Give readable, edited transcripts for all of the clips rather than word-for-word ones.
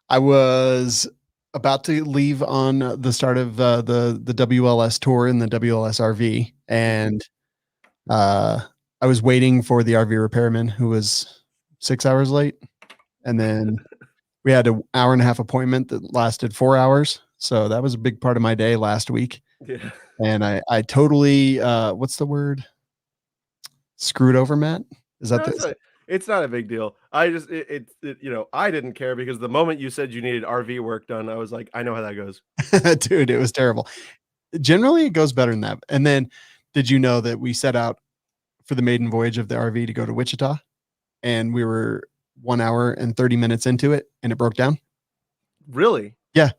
I was about to leave on the start of the WLS tour in the WLS RV, and uh, I was waiting for the RV repairman who was 6 hours late, and then we had an hour and a half appointment that lasted 4 hours. So that was a big part of my day last week, Yeah. and I totally what's the word? Screwed over, Matt. Is that No, it's not a big deal. I just I didn't care because the moment you said you needed RV work done, I was like, I know how that goes. dude? It was terrible. Generally, it goes better than that. And then, did you know that we set out for the maiden voyage of the RV to go to Wichita, and we were 1 hour and 30 minutes into it, and it broke down? Really? Yeah.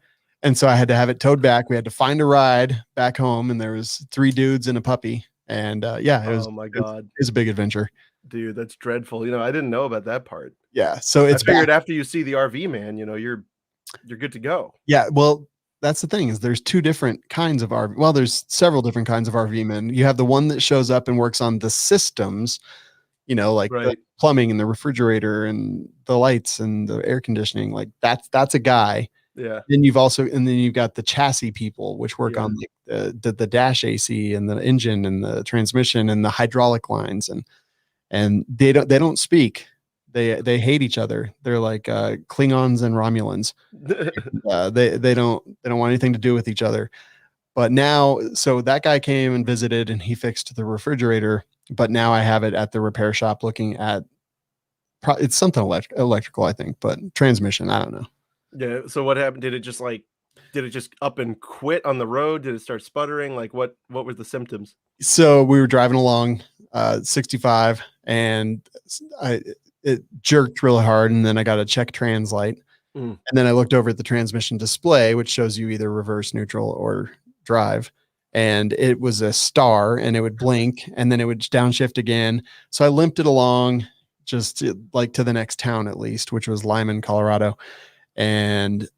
And so I had to have it towed back. We had to find a ride back home, and there was 3 dudes and a puppy. And yeah, Oh my God. it was a big adventure. Dude, that's dreadful. I didn't know about that part. Yeah. So I it's back. figured after you see the RV man, you're good to go. Yeah. Well, that's the thing is there's two different kinds of RV. Well, there's several different kinds of RV men. You have the one that shows up and works on the systems, like the Right. plumbing and the refrigerator and the lights and the air conditioning. Like that's a guy. Yeah. Then you've got the chassis people, which work on like the dash AC and the engine and the transmission and the hydraulic lines, and they don't speak. They hate each other. They're like Klingons and Romulans. They don't want anything to do with each other. But now, so that guy came and visited, and he fixed the refrigerator. But now I have it at the repair shop looking at. It's something electrical, I think, but transmission. I don't know. Yeah. So what happened? Did it just up and quit on the road? Did it start sputtering? Like what were the symptoms? So we were driving along 65, and it jerked really hard, and then I got a check translate. And then I looked over at the transmission display, which shows you either reverse, neutral, or drive. And it was a star, and it would blink, and then it would downshift again. So I limped it along just like to the next town at least, which was Lyman, Colorado. And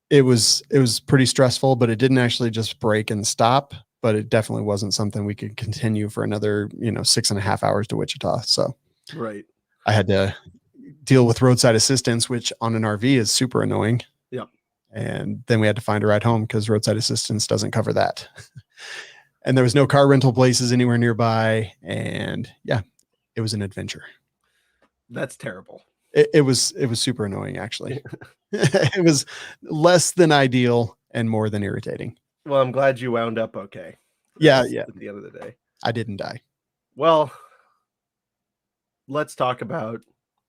it was pretty stressful, but it didn't actually just break and stop. But it definitely wasn't something we could continue for another, 6.5 hours to Wichita. So Right. I had to deal with roadside assistance, which on an RV is super annoying. Yeah. And then we had to find a ride home because roadside assistance doesn't cover that. And there was no car rental places anywhere nearby. And yeah, it was an adventure. That's terrible. It was super annoying, actually. It was less than ideal and more than irritating. Well, I'm glad you wound up okay. Yeah. At the end of the day. I didn't die. Well, let's talk about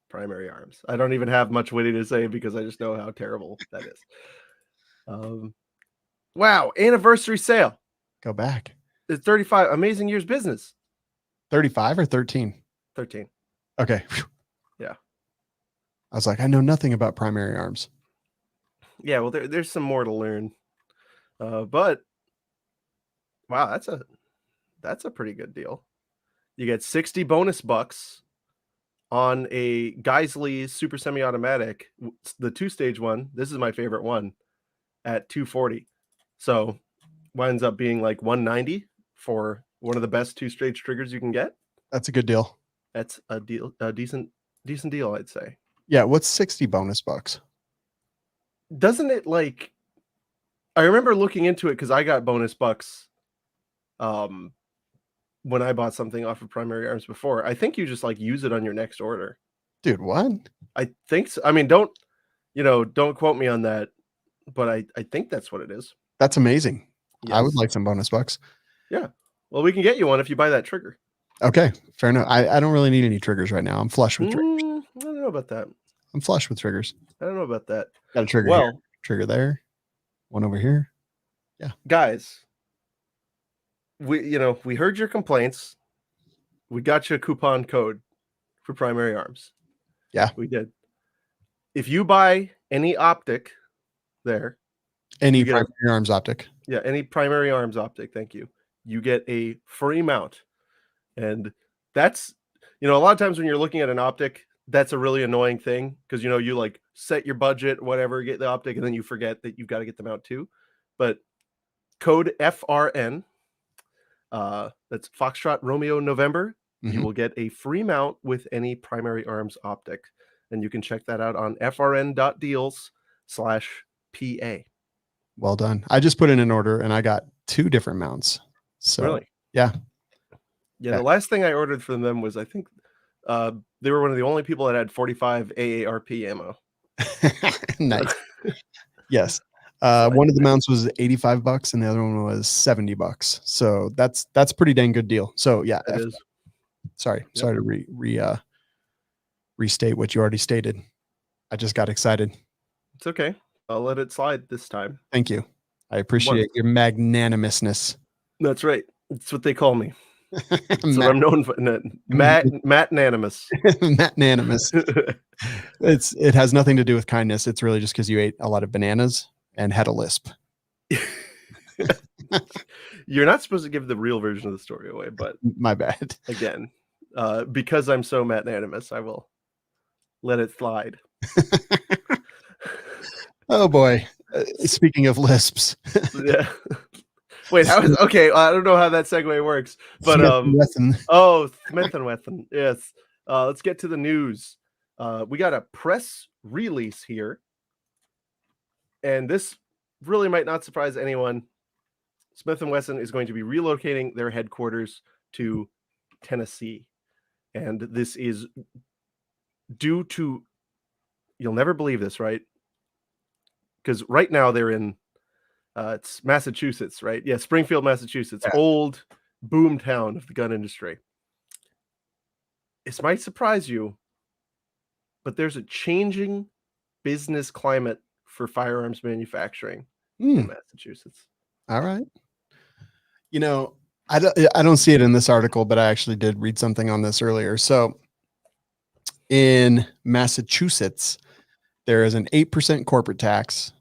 Primary Arms. I don't even have much witty to say because I just know how terrible that is. Wow, anniversary sale. Go back. It's 35 amazing years business. 35 or 13? 13. Okay. Yeah. I was like, I know nothing about Primary Arms. Yeah, well, there's some more to learn. But wow, that's a pretty good deal. You get 60 bonus bucks on a Geisley super semi-automatic, the 2-stage one. This is my favorite one at $240. So winds up being like $190 for one of the best 2-stage triggers you can get. That's a good deal. That's a decent deal, I'd say. Yeah, what's 60 bonus bucks? Doesn't it like I remember looking into it because I got bonus bucks when I bought something off of Primary Arms before. I think you just like use it on your next order. Dude, what? I think so. I mean, don't quote me on that, but I think that's what it is. That's amazing. Yes. I would like some bonus bucks. Yeah. Well, we can get you one if you buy that trigger. Okay, fair enough. I don't really need any triggers right now. I'm flush with triggers. I don't know about that. I'm flush with triggers. I don't know about that. Got a trigger here, trigger there, one over here. Yeah. Guys, we heard your complaints. We got you a coupon code for Primary Arms. Yeah. We did. If you buy any optic there, any Primary Arms optic. Yeah, any Primary Arms optic, thank you. You get a free mount. And that's, a lot of times when you're looking at an optic, that's a really annoying thing because, you like set your budget, whatever, get the optic, and then you forget that you've got to get the mount too. But code FRN, that's Foxtrot Romeo November, you will get a free mount with any Primary Arms optic. And you can check that out on FRN.deals. Well done. I just put in an order and I got 2 different mounts. So Really? yeah. Yeah, the last thing I ordered from them was, I think, they were one of the only people that had 45 AARP ammo. Nice. Yes. So One of the mounts was $85 and the other one was $70. So that's a pretty dang good deal. So yeah, it is. Sorry to restate what you already stated. I just got excited. It's okay. I'll let it slide this time. Thank you. I appreciate your magnanimousness. That's right. That's what they call me. That's what I'm known for. Magnanimous. Magnanimous. It has nothing to do with kindness. It's really just because you ate a lot of bananas and had a lisp. You're not supposed to give the real version of the story away, but my bad. Again, because I'm so magnanimous, I will let it slide. Oh boy. Speaking of lisps. Yeah. Wait, okay, I don't know how that segue works, but Smith and Wesson. Yes. Let's get to the news. We got a press release here, and this really might not surprise anyone. Smith and Wesson is going to be relocating their headquarters to Tennessee, and this is due to, you'll never believe this, right? Because right now they're in it's Massachusetts, right? Yeah, Springfield, Massachusetts, old boom town of the gun industry. This might surprise you, but there's a changing business climate for firearms manufacturing in Massachusetts. All right. You know, I don't see it in this article, but I actually did read something on this earlier. So in Massachusetts, there is an 8% corporate tax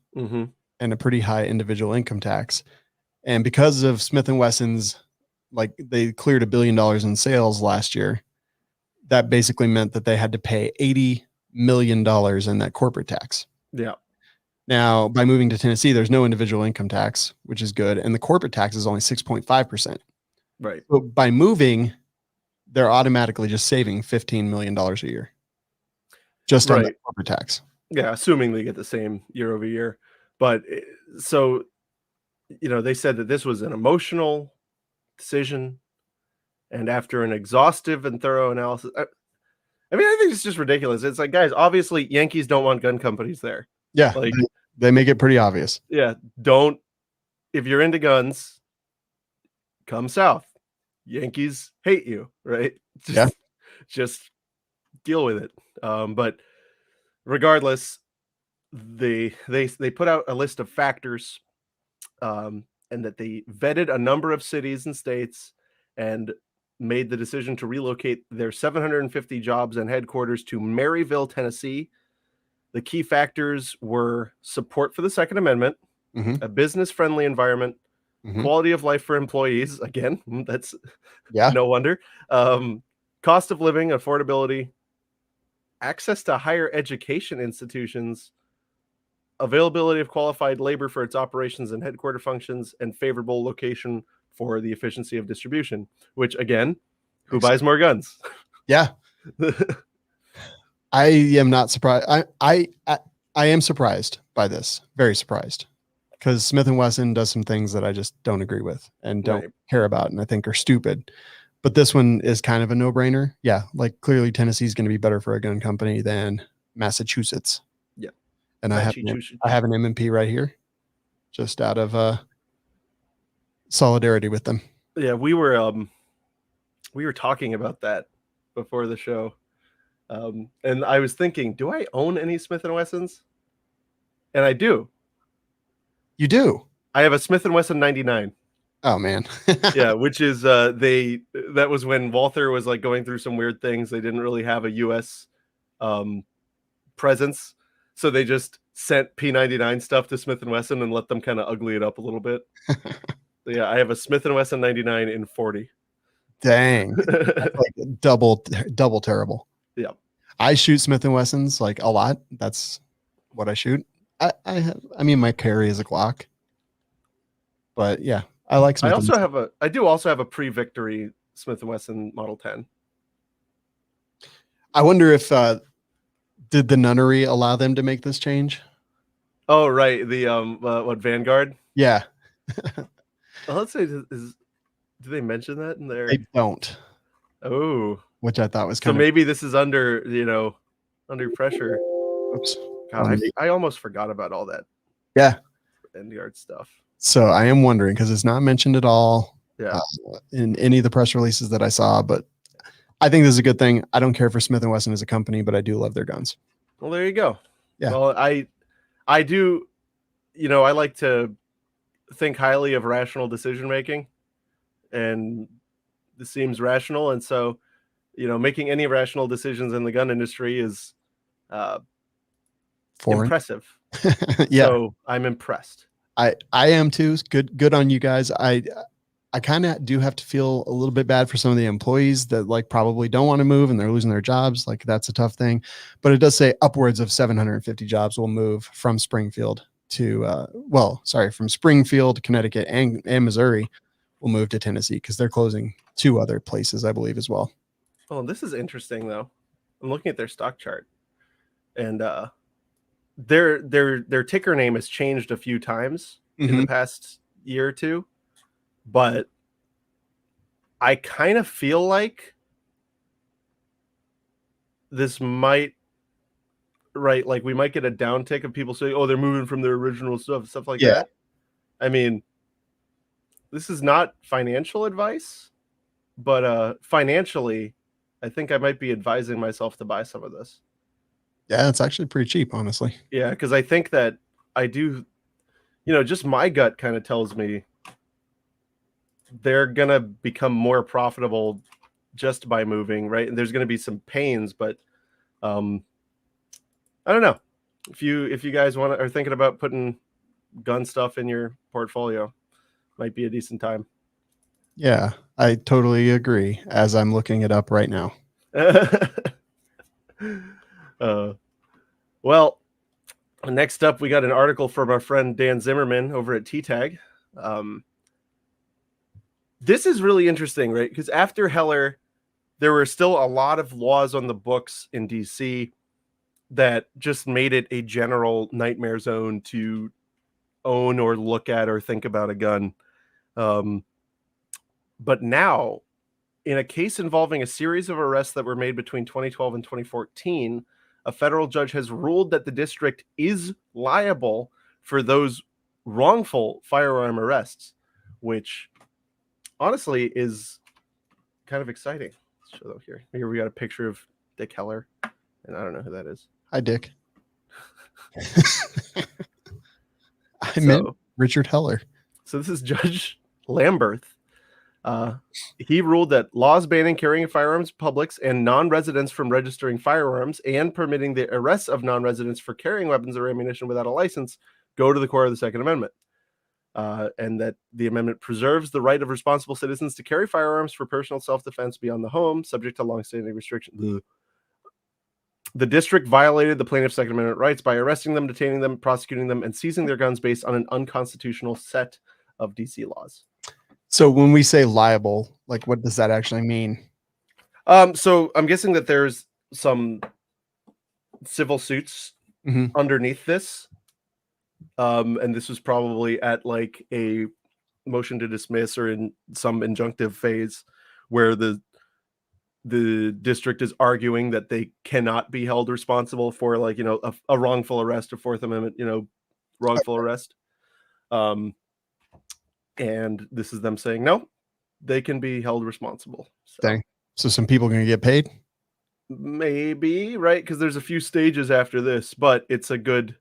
and a pretty high individual income tax. And because of Smith & Wesson's, like, they cleared $1 billion in sales last year, that basically meant that they had to pay $80 million in that corporate tax. Yeah. Now, by moving to Tennessee, there's no individual income tax, which is good. And the corporate tax is only 6.5%. Right. So by moving, they're automatically just saving $15 million a year. Just on the corporate tax. Yeah, assuming they get the same year over year. But so, you know, they said that this was an emotional decision. And after an exhaustive and thorough analysis, I mean, I think it's just ridiculous. It's like, guys, obviously Yankees don't want gun companies there. Yeah, like they make it pretty obvious. Yeah, if you're into guns, come south. Yankees hate you, right? Just deal with it. But regardless, they put out a list of factors, and that they vetted a number of cities and states and made the decision to relocate their 750 jobs and headquarters to Maryville, Tennessee. The key factors were support for the Second Amendment, a business-friendly environment, quality of life for employees. Again, that's no wonder. Cost of living, affordability, access to higher education institutions, availability of qualified labor for its operations and headquarter functions, and favorable location for the efficiency of distribution. Which, again, who buys more guns? Yeah. I am not surprised. I am surprised by this. Very surprised. Because Smith & Wesson does some things that I just don't agree with and don't care about and I think are stupid. But this one is kind of a no-brainer. Yeah, like clearly Tennessee is going to be better for a gun company than Massachusetts. Yeah. And I have an M&P right here, just out of solidarity with them. Yeah, we were talking about that before the show. And I was thinking, do I own any Smith & Wessons? And I do. You do? I have a Smith & Wesson 99. Oh, man. Yeah, which is, that was when Walther was like going through some weird things. They didn't really have a U.S. Presence. So they just sent P99 stuff to Smith & Wesson and let them kind of ugly it up a little bit. So yeah, I have a Smith & Wesson 99 in 40. Dang. That's like double terrible. Yeah. I shoot Smith & Wessons like a lot. That's what I shoot. I mean, my carry is a Glock. But yeah, I like Smith. I do also have a pre-victory Smith & Wesson Model 10. I wonder if did the nunnery allow them to make this change? Oh, right. The what, Vanguard? Yeah, Let's say, do they mention that in they there? don't, Oh, which I thought was so kind of maybe this is under, under pressure. oops. God, I almost forgot about all that Yeah. Vanguard stuff. So I am wondering because it's not mentioned at all Yeah. in any of the press releases that I saw, but I think this is a good thing. I don't care for Smith & Wesson as a company, but I do love their guns. Well, there you go. Yeah. Well, I do, I like to think highly of rational decision making, and this seems rational, and so, making any rational decisions in the gun industry is Foreign. impressive. Yeah. So I'm impressed. I am too. Good on you guys. I kind of do have to feel a little bit bad for some of the employees that like probably don't want to move and they're losing their jobs. Like that's a tough thing, but it does say upwards of 750 jobs will move from Springfield to, from Springfield, Connecticut and Missouri will move to Tennessee because they're closing 2 other places, I believe, as well. Oh, this is interesting though. I'm looking at their stock chart, and their ticker name has changed a few times in the past year or two, but I kind of feel like this might, right, like we might get a downtick of people saying, oh, they're moving from their original stuff like Yeah. that. I mean, this is not financial advice, but financially, I think I might be advising myself to buy some of this. Yeah, it's actually pretty cheap, honestly. Yeah, because I think that I do, just my gut kind of tells me they're going to become more profitable just by moving, right? And there's going to be some pains, but I don't know. If you guys are thinking about putting gun stuff in your portfolio, might be a decent time. Yeah, I totally agree as I'm looking it up right now. Well, next up, we got an article from our friend Dan Zimmerman over at TTAG. This is really interesting, right? Because after Heller, there were still a lot of laws on the books in DC that just made it a general nightmare zone to own or look at or think about a gun. But now, in a case involving a series of arrests that were made between 2012 and 2014, a federal judge has ruled that the district is liable for those wrongful firearm arrests, which honestly is kind of exciting. Let's show them here. Here we got a picture of Dick Heller, and I don't know who that is. Hi, Dick. I meant Richard Heller. So this is Judge Lamberth. He ruled that laws banning carrying firearms in publics and non-residents from registering firearms and permitting the arrests of non-residents for carrying weapons or ammunition without a license go to the core of the Second Amendment. And that the amendment preserves the right of responsible citizens to carry firearms for personal self-defense beyond the home, subject to longstanding restrictions. The district violated the plaintiff's Second Amendment rights by arresting them, detaining them, prosecuting them, and seizing their guns based on an unconstitutional set of DC laws. So when we say liable, like what does that actually mean? So I'm guessing that there's some civil suits underneath this. And this was probably at like a motion to dismiss or in some injunctive phase where the district is arguing that they cannot be held responsible for like, a wrongful arrest, a Fourth Amendment, wrongful arrest. And this is them saying, no, they can be held responsible. So. Dang. So some people are going to get paid? Maybe, right? Because there's a few stages after this, but it's a good,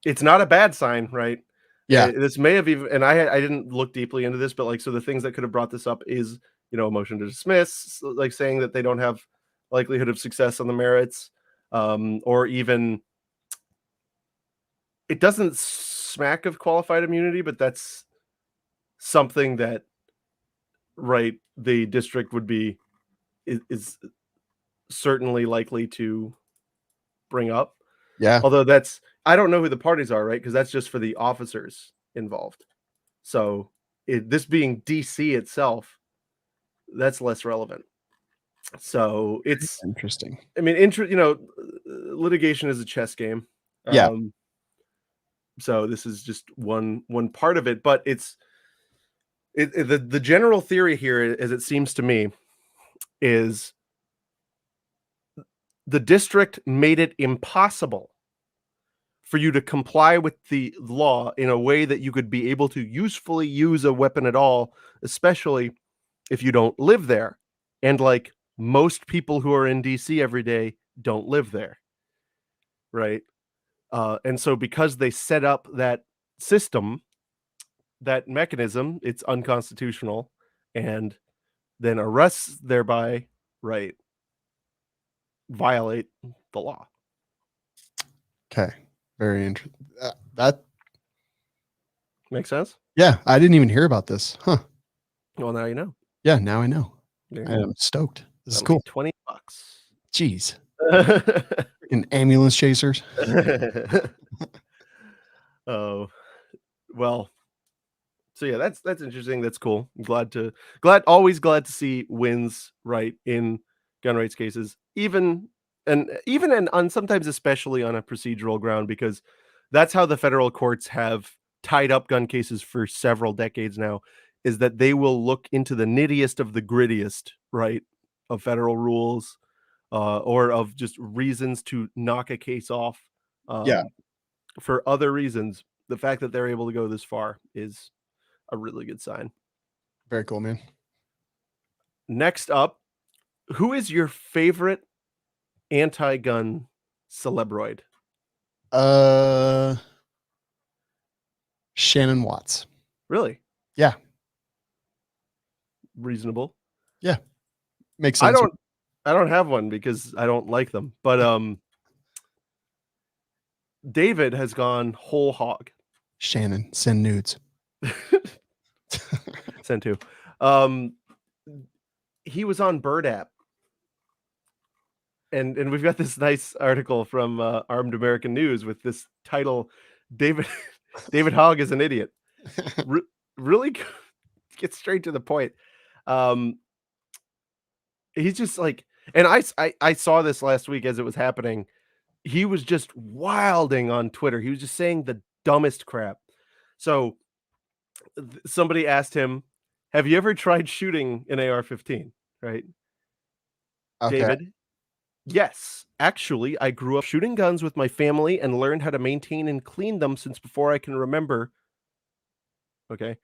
it's not a bad sign, right? Yeah. This may have even, and I didn't look deeply into this, but like, so the things that could have brought this up is, a motion to dismiss, like saying that they don't have likelihood of success on the merits, or even, it doesn't smack of qualified immunity, but that's something that, right, the district would be, is certainly likely to bring up. Yeah. Although I don't know who the parties are, right? Because that's just for the officers involved. So this being DC itself, that's less relevant. So it's interesting. I mean, litigation is a chess game. Yeah. So this is just one part of it, but the general theory here, as it seems to me, is the district made it impossible for you to comply with the law in a way that you could be able to usefully use a weapon at all, especially if you don't live there. And like most people who are in DC every day don't live there. Right. And so because they set up that system, that mechanism, it's unconstitutional, and then arrests thereby, right, violate the law. Okay. Very interesting. That Makes sense? Yeah, I didn't even hear about this. Huh. Well, now you know. Yeah, now I know. There you I go. am stoked. This is That'll be cool. $20. Jeez. Freaking ambulance chasers. Oh, well. So yeah, that's interesting. That's cool. I'm always glad to see wins, right, in gun rights cases, even and sometimes especially on a procedural ground, because that's how the federal courts have tied up gun cases for several decades now, is that they will look into the nittiest of the grittiest, right, of federal rules, or of just reasons to knock a case off. Yeah. For other reasons, the fact that they're able to go this far is a really good sign. Very cool, man. Next up, who is your favorite anti-gun celebroid? Shannon Watts. Really? Yeah. Reasonable. Yeah. Makes sense. I don't have one because I don't like them, but David has gone whole hog. Shannon, send nudes. Send to. He was on Bird App. And we've got this nice article from Armed American News with this title, David Hogg is an idiot. Really get straight to the point. He's just like, and I saw this last week as it was happening. He was just wilding on Twitter. He was just saying the dumbest crap. So somebody asked him, have you ever tried shooting an AR-15? Right? Okay. David? Yes, actually, I grew up shooting guns with my family and learned how to maintain and clean them since before I can remember. Okay.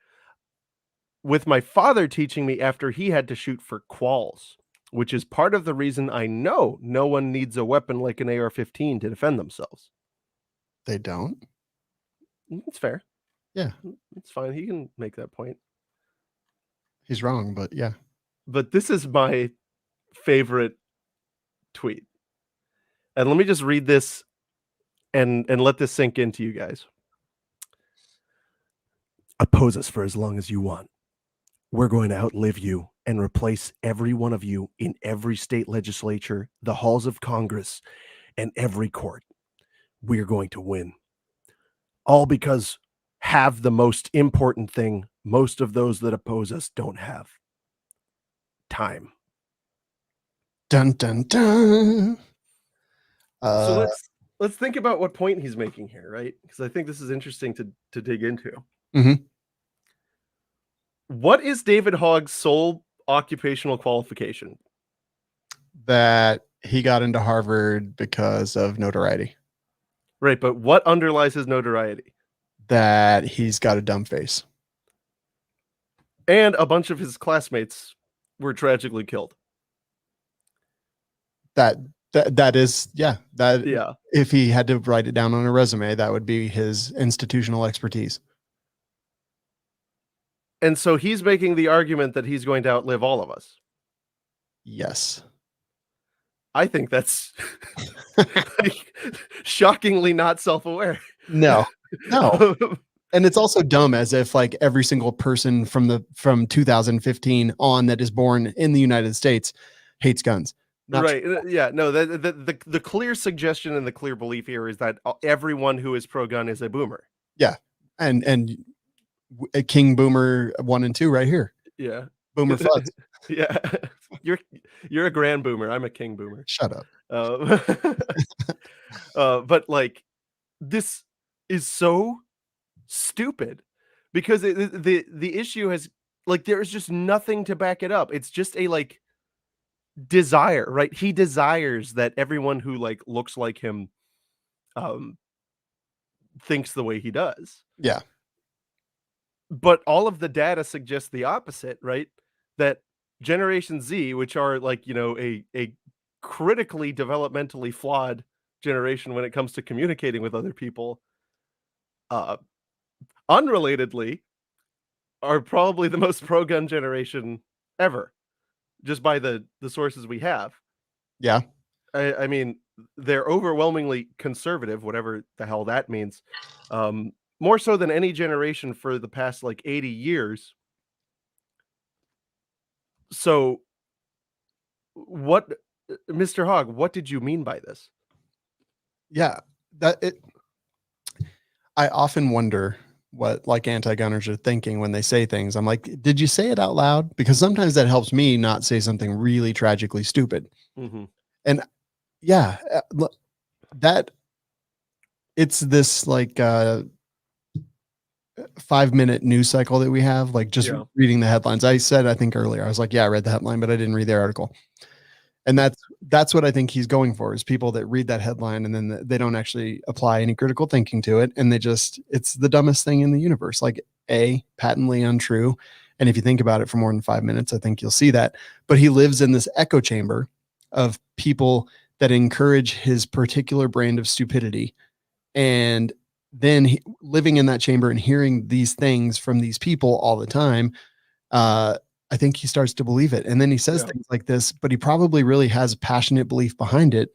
With my father teaching me after he had to shoot for quals, which is part of the reason I know no one needs a weapon like an AR-15 to defend themselves. They don't? It's fair. Yeah. It's fine. He can make that point. He's wrong, but yeah. But this is my favorite tweet. And let me just read this and let this sink into you guys. Oppose us for as long as you want. We're going to outlive you and replace every one of you in every state legislature, the halls of Congress, and every court. We're going to win. All because have the most important thing most of those that oppose us don't have. Time. Dun, dun, dun. So let's think about what point he's making here, right? Because I think this is interesting to dig into. Mm-hmm. What is David Hogg's sole occupational qualification? That he got into Harvard because of notoriety. Right, but what underlies his notoriety? That he's got a dumb face. And a bunch of his classmates were tragically killed. That is, yeah. Yeah. If he had to write it down on a resume, that would be his institutional expertise. And so he's making the argument that he's going to outlive all of us. Yes. I think that's like, shockingly not self-aware. No. And it's also dumb, as if like every single person from 2015 on that is born in the United States hates guns. Not right. True. Yeah. No, the clear suggestion and the clear belief here is that everyone who is pro-gun is a boomer. Yeah. And King Boomer 1 and 2 right here. Yeah. Boomer Fuds. Yeah. You're a grand boomer. I'm a king boomer. Shut up. But like, this is so stupid, because the issue has, like, there's just nothing to back it up. It's just a, like, desire, right? He desires that everyone who, like, looks like him um thinks the way he does. Yeah. But all of the data suggests the opposite, right? That Generation Z, which are, like, a critically developmentally flawed generation when it comes to communicating with other people, uh unrelatedly, are probably the most pro-gun generation ever, just by the sources we have. Yeah. I mean, they're overwhelmingly conservative, whatever the hell that means. More so than any generation for the past, like, 80 years. So what, Mr. Hogg, what did you mean by this? Yeah. I often wonder what like anti-gunners are thinking when they say things. I'm like, did you say it out loud? Because sometimes that helps me not say something really tragically stupid. Mhm. And yeah, that it's this like 5-minute news cycle that we have, like just Yeah. reading the headlines. I said, I think earlier, I was like, yeah, I read the headline, but I didn't read the article. And that's what I think he's going for, is people that read that headline and then they don't actually apply any critical thinking to it. And it's the dumbest thing in the universe, like patently untrue. And if you think about it for more than 5 minutes, I think you'll see that. But he lives in this echo chamber of people that encourage his particular brand of stupidity. And then living in that chamber and hearing these things from these people all the time, I think he starts to believe it. And then he says things like this, but he probably really has passionate belief behind it,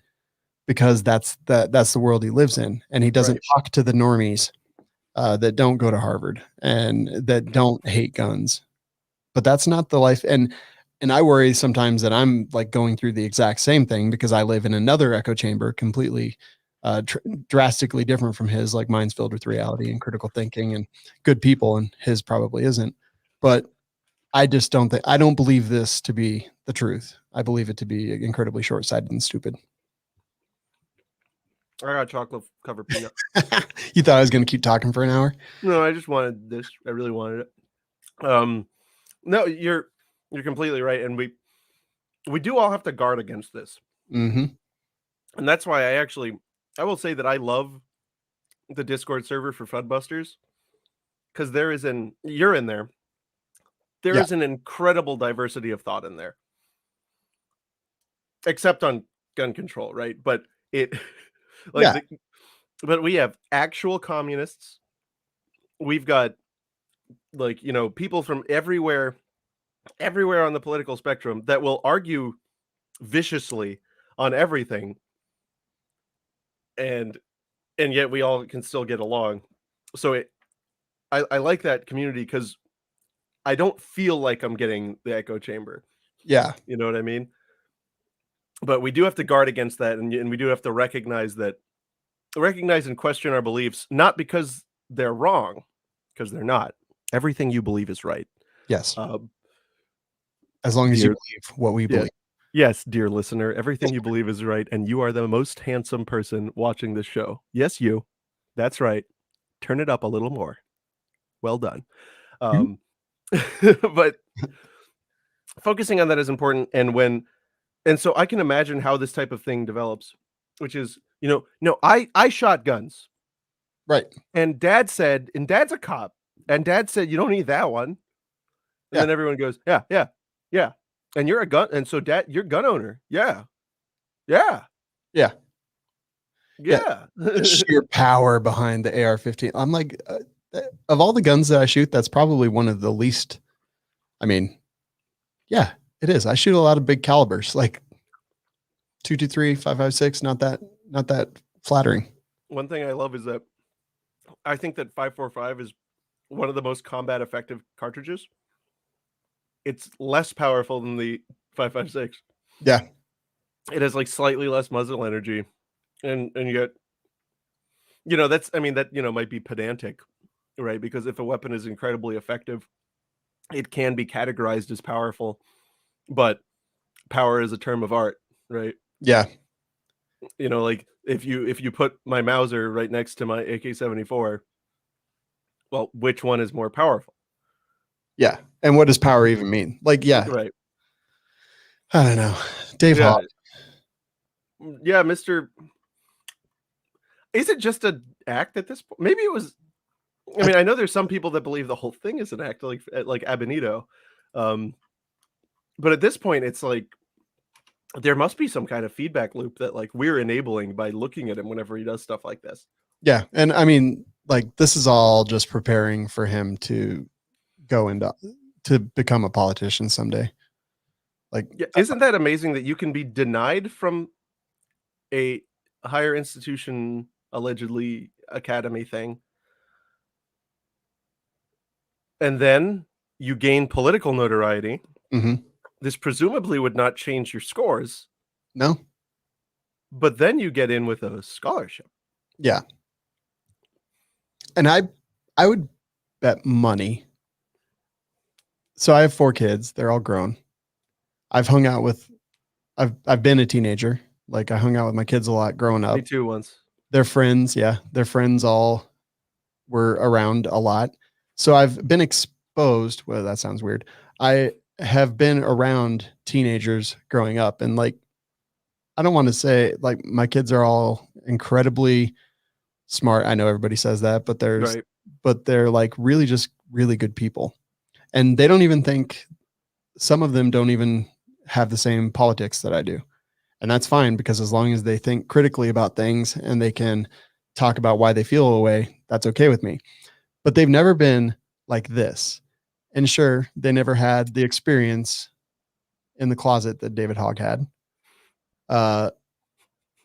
because that's the world he lives in. And he doesn't talk to the normies that don't go to Harvard and that don't hate guns. But that's not the life. And I worry sometimes that I'm like going through the exact same thing, because I live in another echo chamber, completely drastically different from his. Like, mine's filled with reality and critical thinking and good people, and his probably isn't. But I don't believe this to be the truth. I believe it to be incredibly short-sighted and stupid. I got chocolate covered peanut. You thought I was going to keep talking for an hour? No, I just wanted this. I really wanted it. No, you're completely right, and we do all have to guard against this. Mm-hmm. And that's why I will say that I love the Discord server for Funbusters, because you're in there. There is an incredible diversity of thought in there, except on gun control, right? But but we have actual communists. We've got, like, people from everywhere on the political spectrum that will argue viciously on everything, and yet we all can still get along. So I like that community, because I don't feel like I'm getting the echo chamber. Yeah. You know what I mean? But we do have to guard against that, and we do have to recognize and question our beliefs, not because they're wrong, because they're not. Everything you believe is right. Yes. As long as you believe what we believe. Yes, dear listener, everything you believe is right, and you are the most handsome person watching this show. Yes, you. That's right. Turn it up a little more. Well done. But focusing on that is important, and so I can imagine how this type of thing develops, which is, no, I shot guns. Right. And Dad's a cop, and Dad said, you don't need that one. And then everyone goes, yeah. And you're a gun, and so Dad, you're gun owner. Yeah. The sheer power behind the AR-15. I'm like, of all the guns that I shoot, that's probably one of the least. I mean, yeah, it is. I shoot a lot of big calibers, like 223, 5.56. Not that flattering. One thing I love is that I think that 5.45 is one of the most combat effective cartridges. It's less powerful than the 5.56. Yeah. It has, like, slightly less muzzle energy, and yet, that might be pedantic, right? Because if a weapon is incredibly effective, it can be categorized as powerful, but power is a term of art, right? Yeah. Like, if you put my Mauser right next to my AK-74, Well, which one is more powerful? Yeah. And what does power even mean? Like, yeah, Right. I don't know. Dave Yeah. Hawk. Yeah, Mr. Is it just an act at this point? Maybe it was. I mean, I know there's some people that believe the whole thing is an act, like Abenito. But at this point, it's like there must be some kind of feedback loop that like we're enabling by looking at him whenever he does stuff like this. Yeah. And I mean, like, this is all just preparing for him to go into to become a politician someday. Like, Yeah, isn't that amazing that you can be denied from a higher institution, allegedly academy thing, and then you gain political notoriety? mhm. This presumably would not change your scores, No. but then you get in with a scholarship. Yeah. And I would bet money. So I have 4 kids. They're all grown. I've been a teenager. Like, I hung out with my kids a lot growing up. Me too once. Their friends, yeah, their friends all were around a lot. So I've been exposed. Well, that sounds weird. I have been around teenagers growing up, and like, I don't want to say like my kids are all incredibly smart. I know everybody says that, but Right. they're like really just really good people. And they don't even think, some of them don't even have the same politics that I do. And that's fine, because as long as they think critically about things and they can talk about why they feel a way, that's okay with me. But they've never been like this. And sure, they never had the experience in the closet that David Hogg had.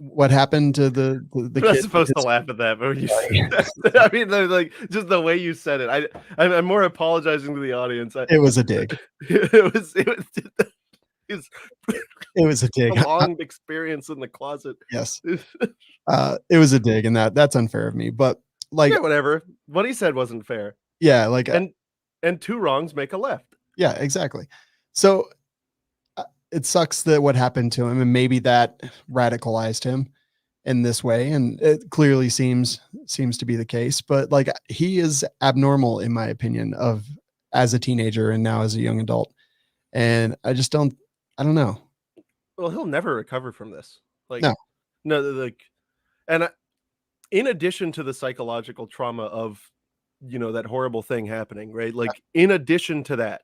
What happened to the I'm not kid? supposed to laugh at that, but when you I mean, like, just the way you said it, I'm more apologizing to the audience. It was a dig. It was It was a dig. prolonged experience in the closet. Yes. It was a dig, and that's unfair of me. But like, Yeah, whatever. What he said wasn't fair. yeah, like, And 2 wrongs make a left. yeah, exactly. So it sucks that what happened to him, and maybe that radicalized him in this way, and it clearly seems to be the case. But like, he is abnormal in my opinion, of as a teenager and now as a young adult, and I don't know. Well, he'll never recover from this. Like, No. no, like, and in addition to the psychological trauma of, that horrible thing happening, right? Like, in addition to that,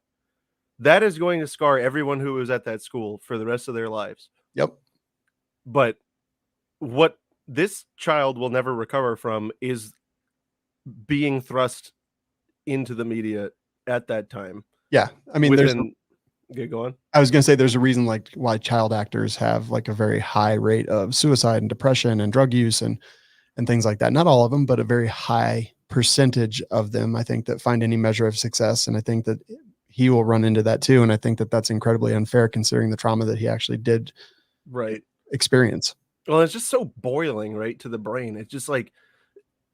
that is going to scar everyone who was at that school for the rest of their lives. Yep. But what this child will never recover from is being thrust into the media at that time. Yeah. I mean, Okay, go on. I was going to say there's a reason like why child actors have like a very high rate of suicide and depression and drug use and things like that. Not all of them, but a very high percentage of them, I think, that find any measure of success. And I think that he will run into that too. And I think that that's incredibly unfair, considering the trauma that he actually did experience. Well, it's just so boiling, right, to the brain. It's just like,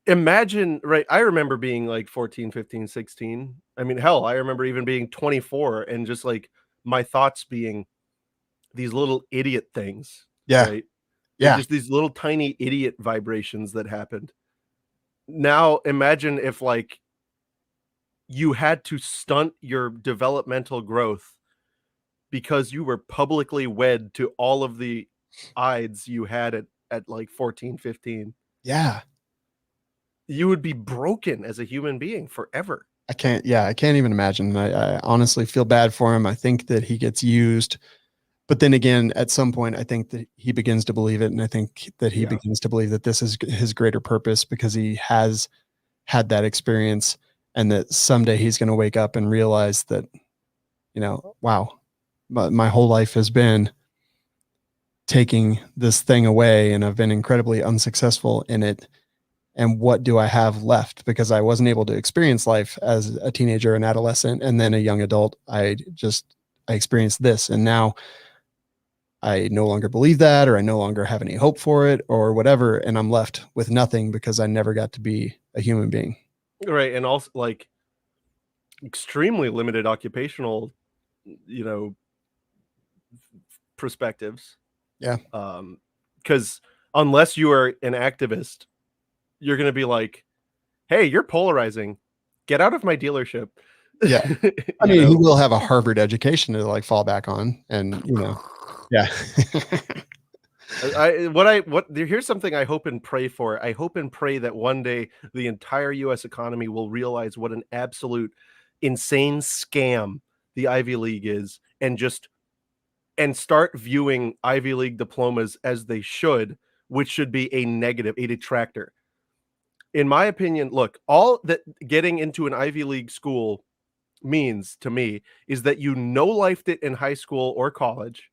imagine, right? I remember being like 14, 15, 16. I mean, hell, I remember even being 24 and just like my thoughts being these little idiot things. Yeah. Right. Yeah. Just these little tiny idiot vibrations that happened. Now imagine if like you had to stunt your developmental growth because you were publicly wed to all of the ides you had at like 14, 15. Yeah. You would be broken as a human being forever. I can't even imagine. I honestly feel bad for him. I think that he gets used, but then again, at some point, I think that he begins to believe it. And I think that he begins to believe that this is his greater purpose, because he has had that experience, and that someday he's going to wake up and realize that, wow, my whole life has been taking this thing away, and I've been incredibly unsuccessful in it. And what do I have left? Because I wasn't able to experience life as a teenager, an adolescent, and then a young adult. I experienced this, and now I no longer believe that, or I no longer have any hope for it, or whatever. And I'm left with nothing because I never got to be a human being. Right. And also like extremely limited occupational, perspectives. Yeah. Because unless you are an activist, you're going to be like, hey, you're polarizing. get out of my dealership. Yeah. I mean, he will have a Harvard education to like fall back on, and yeah. Here's something I hope and pray for. I hope and pray that one day the entire US economy will realize what an absolute insane scam the Ivy League is, and start viewing Ivy League diplomas as they should, which should be a negative, a detractor. In my opinion, look, all that getting into an Ivy League school means to me is that you no-lifed it in high school or college,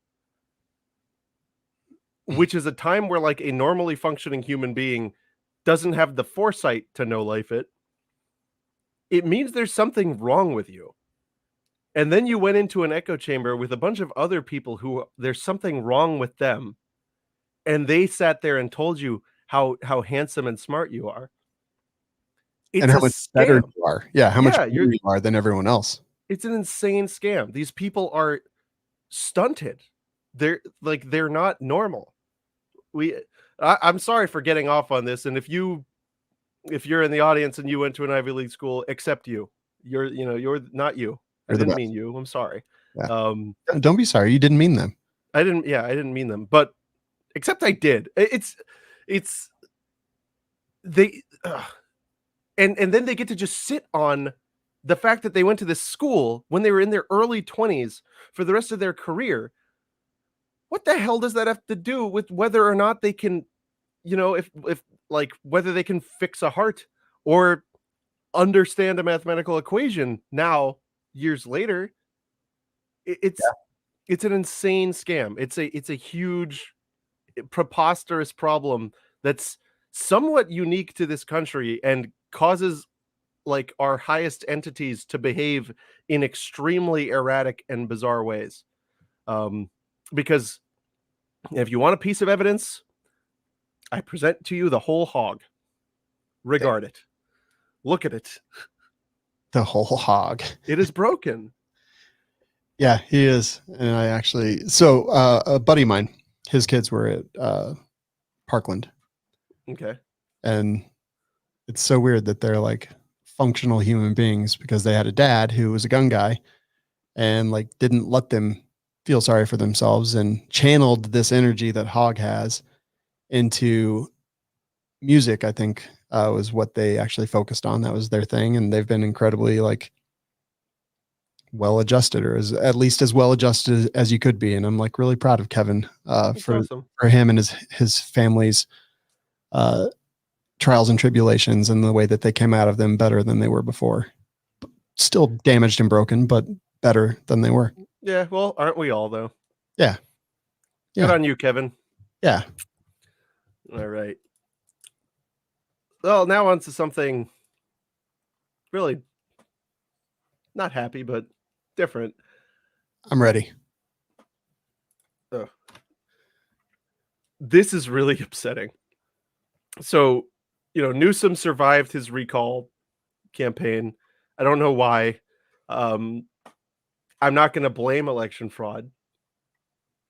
which is a time where like a normally functioning human being doesn't have the foresight to no-life it. It means there's something wrong with you. And then you went into an echo chamber with a bunch of other people who there's something wrong with them. And they sat there and told you how handsome and smart you are. It's and how much scam. better you are. Yeah, how much better you are than everyone else. It's an insane scam. These people are stunted. They're not normal. I'm sorry for getting off on this. And if you're in the audience and you went to an Ivy League school, except you're not you. I didn't mean you. I'm sorry. Yeah. Don't be sorry. You didn't mean them. I didn't mean them, but except I did. And then they get to just sit on the fact that they went to this school when they were in their early 20s for the rest of their career. What the hell does that have to do with whether or not they can, if whether they can fix a heart or understand a mathematical equation now, years later? It's an insane scam. It's a huge, preposterous problem that's somewhat unique to this country and causes like our highest entities to behave in extremely erratic and bizarre ways. Because if you want a piece of evidence, I present to you the whole hog. Regard it. Look at it. The whole hog. It is broken. Yeah, he is. And I actually, a buddy of mine, his kids were at Parkland. Okay. And it's so weird that they're like functional human beings because they had a dad who was a gun guy and like didn't let them feel sorry for themselves and channeled this energy that Hog has into music. I think was what they actually focused on. That was their thing. And they've been incredibly like well adjusted, or at least as well adjusted as you could be. And I'm like really proud of Kevin for him and his family's trials and tribulations and the way that they came out of them better than they were before. Still damaged and broken, but better than they were. Yeah, well, aren't we all though? Yeah. Good on you, Kevin. Yeah. All right. Well, now on to something really not happy, but different. I'm ready. Oh. This is really upsetting. So, Newsom survived his recall campaign. I don't know why. I'm not going to blame election fraud,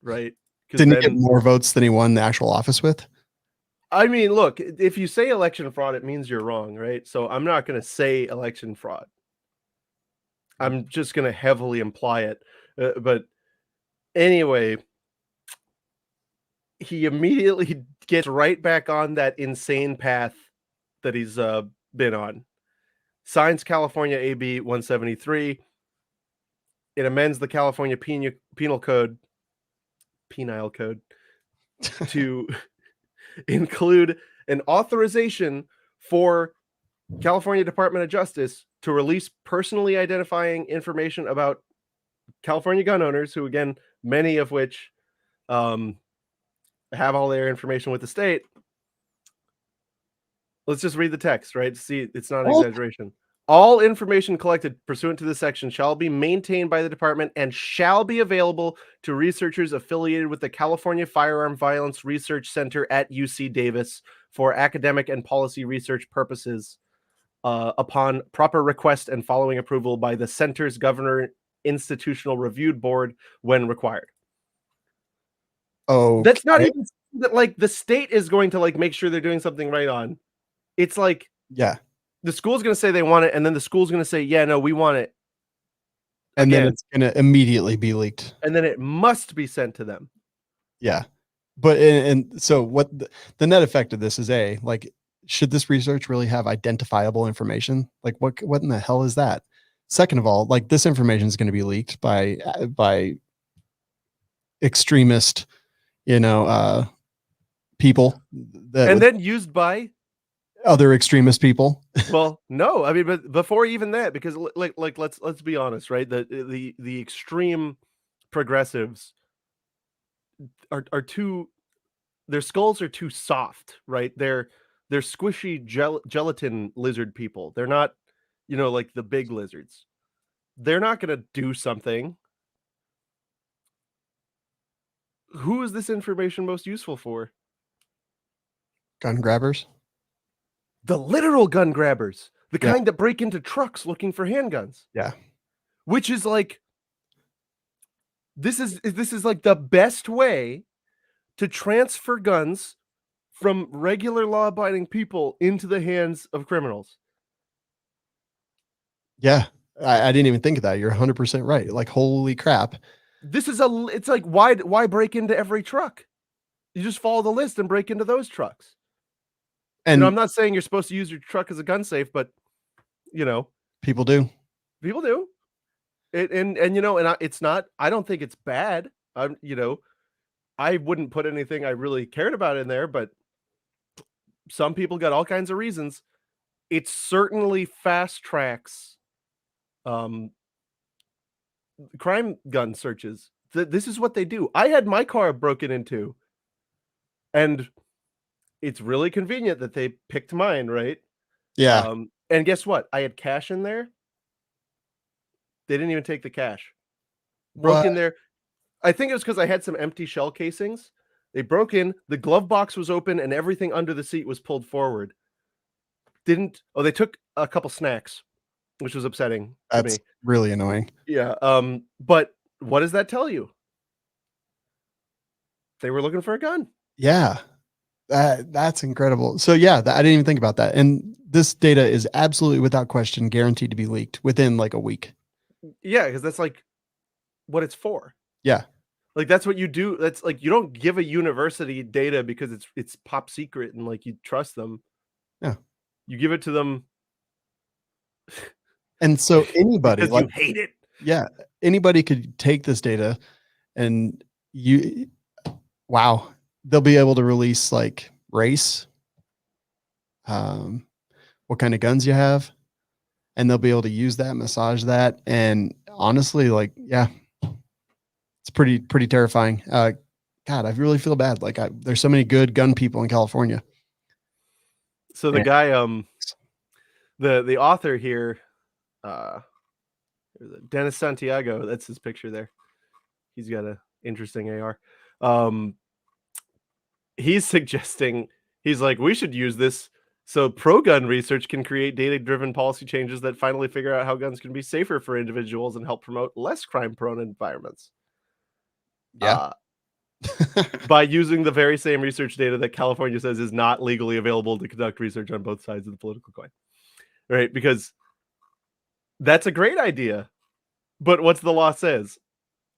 right? Didn't he get more votes than he won the actual office with? I mean, look, if you say election fraud, it means you're wrong, right? So I'm not going to say election fraud. I'm just going to heavily imply it. But anyway, he immediately gets right back on that insane path that he's been on. Signs California AB 173. It amends the California penal code to include an authorization for California Department of Justice to release personally identifying information about California gun owners, who, again, many of which have all their information with the state. Let's just read the text, right? See, it's not an exaggeration. All information collected pursuant to this section shall be maintained by the department and shall be available to researchers affiliated with the California Firearm Violence Research Center at UC Davis for academic and policy research purposes upon proper request and following approval by the center's governor institutional review board when required. Oh, that's not even that like the state is going to like make sure they're doing something right on. It's like, yeah, the school's going to say they want it, and then the school's going to say, yeah, no, we want it. And Again. then it's going to immediately be leaked. And then it must be sent to them. Yeah. But, and so what the net effect of this is like, should this research really have identifiable information? Like what in the hell is that? Second of all, like this information is going to be leaked by extremist, people and then used by other extremist people. Well, no, I mean, but before even that, because like let's be honest, right? The extreme progressives are too, their skulls are too soft, right? They're squishy gelatin lizard people. They're not, like the big lizards. They're not going to do something. Who is this information most useful for? Gun grabbers. The literal gun grabbers, the Yeah. kind that break into trucks looking for handguns. Yeah. Which is like, this is like the best way to transfer guns from regular law-abiding people into the hands of criminals. Yeah. I didn't even think of that. You're 100% right. Like, holy crap. It's like, why break into every truck? You just follow the list and break into those trucks. And I'm not saying you're supposed to use your truck as a gun safe, but people do. People do. It's not, I don't think it's bad. I wouldn't put anything I really cared about in there, but some people got all kinds of reasons. It certainly fast tracks crime gun searches. This is what they do. I had my car broken into, and it's really convenient that they picked mine, right? Yeah. And guess what? I had cash in there. They didn't even take the cash. Broke in there. I think it was because I had some empty shell casings. They broke in, the glove box was open, and everything under the seat was pulled forward. They took a couple snacks, which was upsetting to me. That's really annoying. Yeah. But what does that tell you? They were looking for a gun. Yeah. That's incredible. So yeah, I didn't even think about that. And this data is absolutely without question guaranteed to be leaked within like a week. Yeah, because that's like what it's for. Yeah. Like that's what you do. That's like, you don't give a university data because it's top secret and like you trust them. Yeah. You give it to them. And so anybody because you hate it. Yeah. Anybody could take this data and wow, they'll be able to release like race, what kind of guns you have, and they'll be able to use that, massage that. And honestly, like, yeah, it's pretty terrifying. God, I really feel bad. Like there's so many good gun people in California. So the guy, the author here, Dennis Santiago, that's his picture there. He's got a interesting AR. He's suggesting, he's like, we should use this so pro-gun research can create data-driven policy changes that finally figure out how guns can be safer for individuals and help promote less crime-prone environments. Yeah. By using the very same research data that California says is not legally available to conduct research on both sides of the political coin. Right? Because that's a great idea. But what's the law says?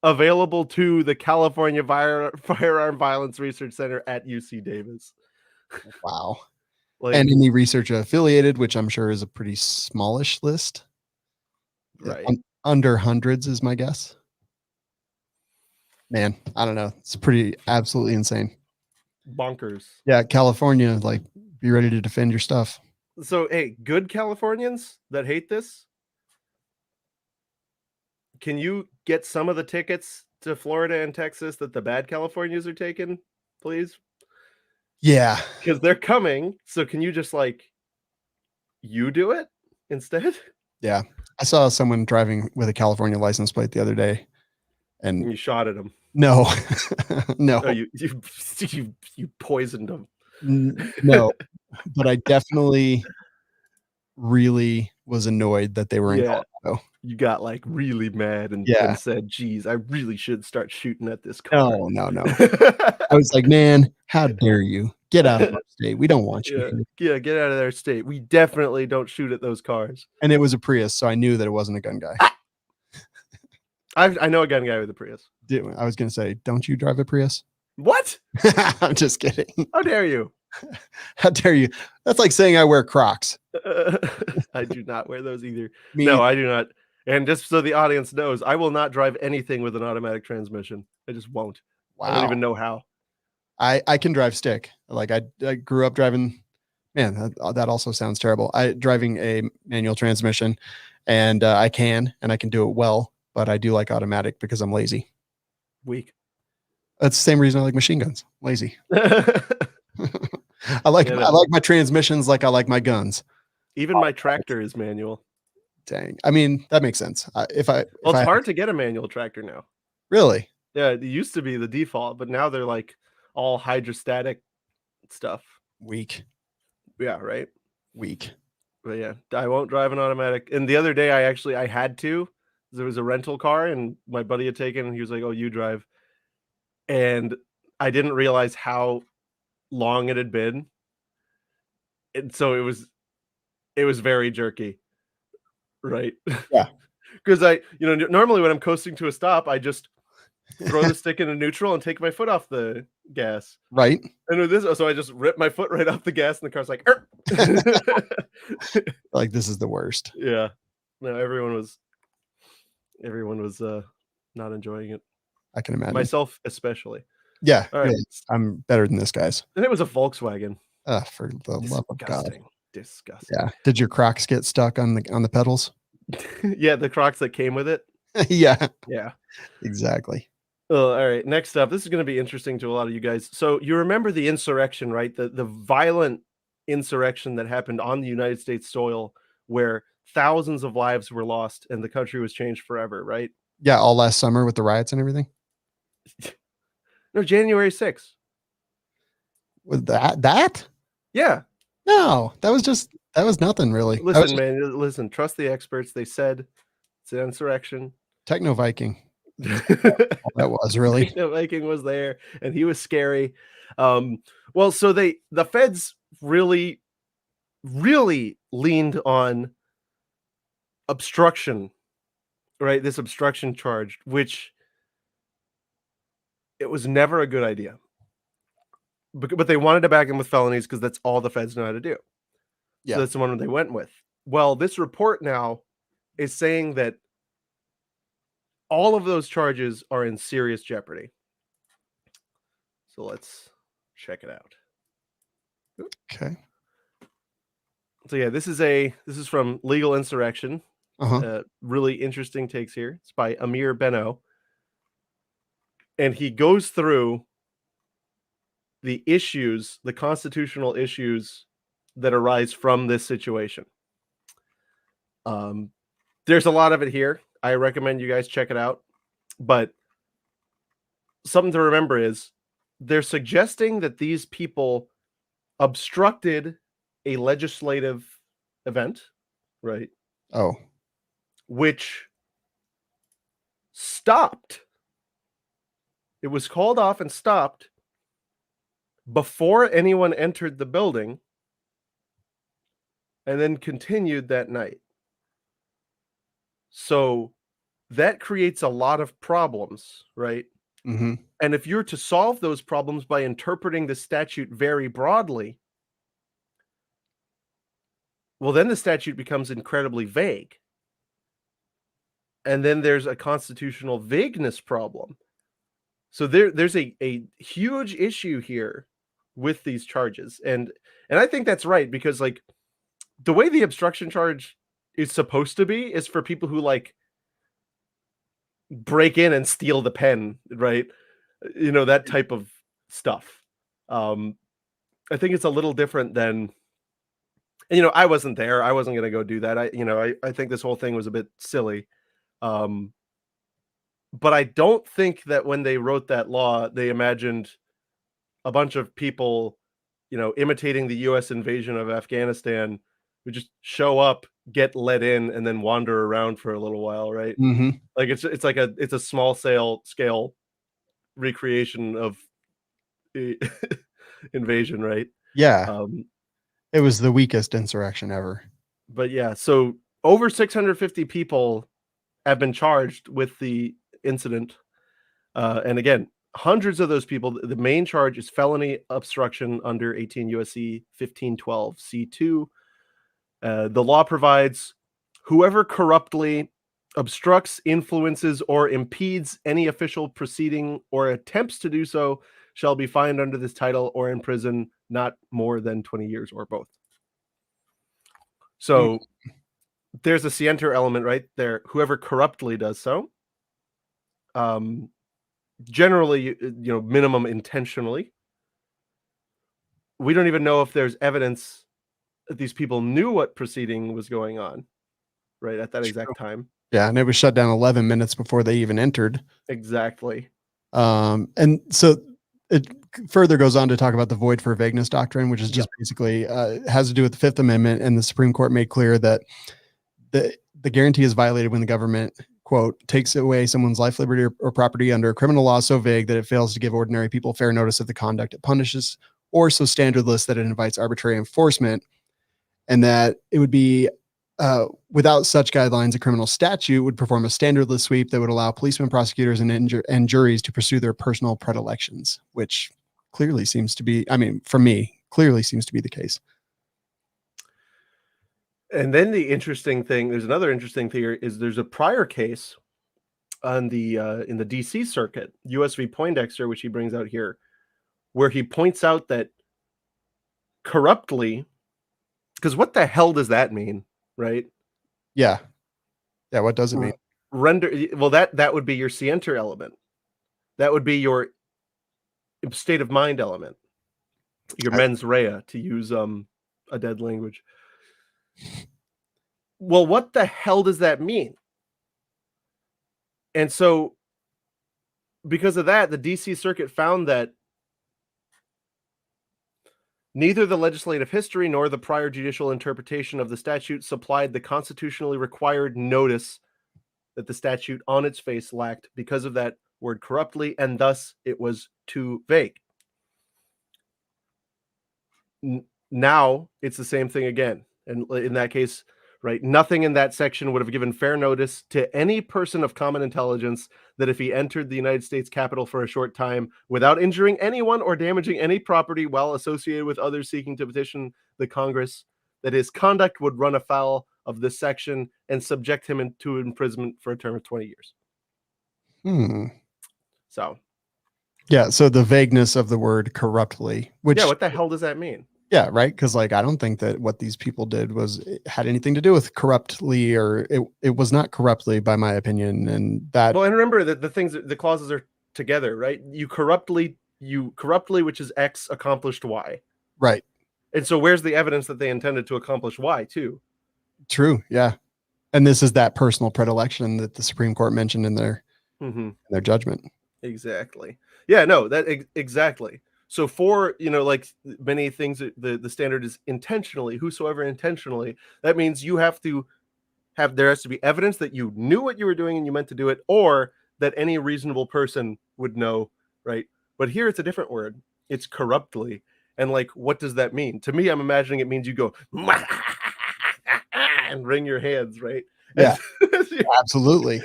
Available to the California Firearm Violence Research Center at UC Davis. Wow. Like, and any research affiliated, which I'm sure is a pretty smallish list. Right. Under hundreds is my guess. Man, I don't know. It's pretty absolutely insane. Bonkers. Yeah, California, like, be ready to defend your stuff. So, hey, good Californians that hate this, can you get some of the tickets to Florida and Texas that the bad Californians are taking, please? Yeah. Because they're coming. So can you just you do it instead? Yeah. I saw someone driving with a California license plate the other day. And you shot at him. No. No. Oh, you poisoned him. No. But I definitely really was annoyed that they were in Colorado. You got really mad and said, geez, I really should start shooting at this car. No. I was like, man, how dare you? Get out of our state. We don't want you. Yeah, get out of their state. We definitely don't shoot at those cars. And it was a Prius, so I knew that it wasn't a gun guy. I know a gun guy with a Prius. I was going to say, don't you drive a Prius? What? I'm just kidding. How dare you? How dare you? That's like saying I wear Crocs. I do not wear those either. No, I do not. And just so the audience knows, I will not drive anything with an automatic transmission. I just won't. Wow. I don't even know how. I can drive stick. Like I grew up driving. Man, that also sounds terrible. Driving a manual transmission, and I can do it well. But I do like automatic because I'm lazy. Weak. That's the same reason I like machine guns. Lazy. I like my transmissions like I like my guns. Even my tractor is manual. Dang. I mean, that makes sense. It's hard to get a manual tractor now. Really? Yeah, it used to be the default, but now they're like all hydrostatic stuff. Weak. Yeah, right? Weak. But yeah, I won't drive an automatic. And the other day I had to. There was a rental car and my buddy had taken and he was like, "Oh, you drive." And I didn't realize how long it had been. And so it was very jerky. Right? Yeah. Because normally when I'm coasting to a stop, I just throw the stick into neutral and take my foot off the gas. Right. And with this, so I just ripped my foot right off the gas, and the car's like, like this is the worst. Yeah. No, everyone was not enjoying it. I can imagine. Myself especially. Yeah. All right. Really. I'm better than this guy's. And it was a Volkswagen. For the love of God. Disgusting. Yeah. Did your Crocs get stuck on the pedals? Yeah, the Crocs that came with it. Yeah. Yeah. Exactly. Oh, all right. Next up, this is going to be interesting to a lot of you guys. So you remember the insurrection, right? The violent insurrection that happened on the United States soil where thousands of lives were lost and the country was changed forever, right? Yeah, all last summer with the riots and everything. No, January 6th. Was that? Yeah. No, that was nothing really. Listen, trust the experts. They said it's an insurrection. Techno Viking. That was really. Techno Viking was there and he was scary. Well, so the feds really, really leaned on obstruction, right? This obstruction charge, which it was never a good idea. But they wanted to back him with felonies because that's all the feds know how to do. Yeah. So that's the one they went with. Well, this report now is saying that all of those charges are in serious jeopardy. So let's check it out. Okay. So yeah, this is from Legal Insurrection. Really interesting takes here. It's by Amir Beno. And he goes through the constitutional issues that arise from this situation. There's a lot of it here. I recommend you guys check it out. But something to remember is they're suggesting that these people obstructed a legislative event, right? Oh. Which stopped. It was called off and stopped before anyone entered the building and then continued that night. So that creates a lot of problems, right? Mm-hmm. And if you're to solve those problems by interpreting the statute very broadly, well, then the statute becomes incredibly vague. And then there's a constitutional vagueness problem. So there's a huge issue here with these charges. And I think that's right, because like the way the obstruction charge is supposed to be is for people who like break in and steal the pen, right? You know, that type of stuff. I think it's a little different than, and, you know, I wasn't there. I wasn't going to go do that. I think this whole thing was a bit silly. But I don't think that when they wrote that law, they imagined a bunch of people, you know, imitating the U.S. invasion of Afghanistan, who just show up, get let in, and then wander around for a little while, right? Mm-hmm. Like it's a small scale recreation of invasion, right? Yeah. Um, It was the weakest insurrection ever. but yeah, so over 650 people have been charged with the incident. And again, hundreds of those people, the main charge is felony obstruction under 18 USC 1512 C2. The law provides whoever corruptly obstructs, influences, or impedes any official proceeding or attempts to do so shall be fined under this title or in prison not more than 20 years or both. So there's a scienter element right there. Whoever corruptly does so, generally, minimum intentionally. We don't even know if there's evidence that these people knew what proceeding was going on, right, at that exact time. Yeah, and it was shut down 11 minutes before they even entered. Exactly. And so it further goes on to talk about the void for vagueness doctrine, which is just basically has to do with the Fifth Amendment, and the Supreme Court made clear that the guarantee is violated when the government, quote, takes away someone's life, liberty, or property under a criminal law so vague that it fails to give ordinary people fair notice of the conduct it punishes, or so standardless that it invites arbitrary enforcement, and that it would be without such guidelines, a criminal statute would perform a standardless sweep that would allow policemen, prosecutors, and juries to pursue their personal predilections, which clearly seems to be, I mean, for me, clearly seems to be the case. And then the interesting thing, there's another interesting thing here, is there's a prior case on the in the DC circuit, US v. Poindexter, which he brings out here, where he points out that corruptly, because what the hell does that mean, right? Yeah. What does it mean? That would be your scienter element. That would be your state of mind element, your mens rea, to use a dead language. Well, what the hell does that mean? And so, because of that, the DC Circuit found that neither the legislative history nor the prior judicial interpretation of the statute supplied the constitutionally required notice that the statute on its face lacked because of that word corruptly, and thus it was too vague. Now it's the same thing again. And in that case, right, nothing in that section would have given fair notice to any person of common intelligence that if he entered the United States Capitol for a short time without injuring anyone or damaging any property while associated with others seeking to petition the Congress, that his conduct would run afoul of this section and subject him to imprisonment for a term of 20 years. So. Yeah, so the vagueness of the word corruptly, which... Yeah, what the hell does that mean? Yeah, right. Because I don't think that what these people did had anything to do with corruptly, or it was not corruptly, by my opinion. And that, well, and remember that the clauses are together, right? You corruptly, which is X, accomplished Y, right? And so, where's the evidence that they intended to accomplish Y too? True. Yeah, and this is that personal predilection that the Supreme Court mentioned in their judgment. Exactly. Yeah. No. Exactly. So for, like many things, the standard is intentionally, whosoever intentionally. That means there has to be evidence that you knew what you were doing and you meant to do it, or that any reasonable person would know, right? But here it's a different word. It's corruptly. And what does that mean? To me, I'm imagining it means you go and wring your hands, right? Yeah, absolutely.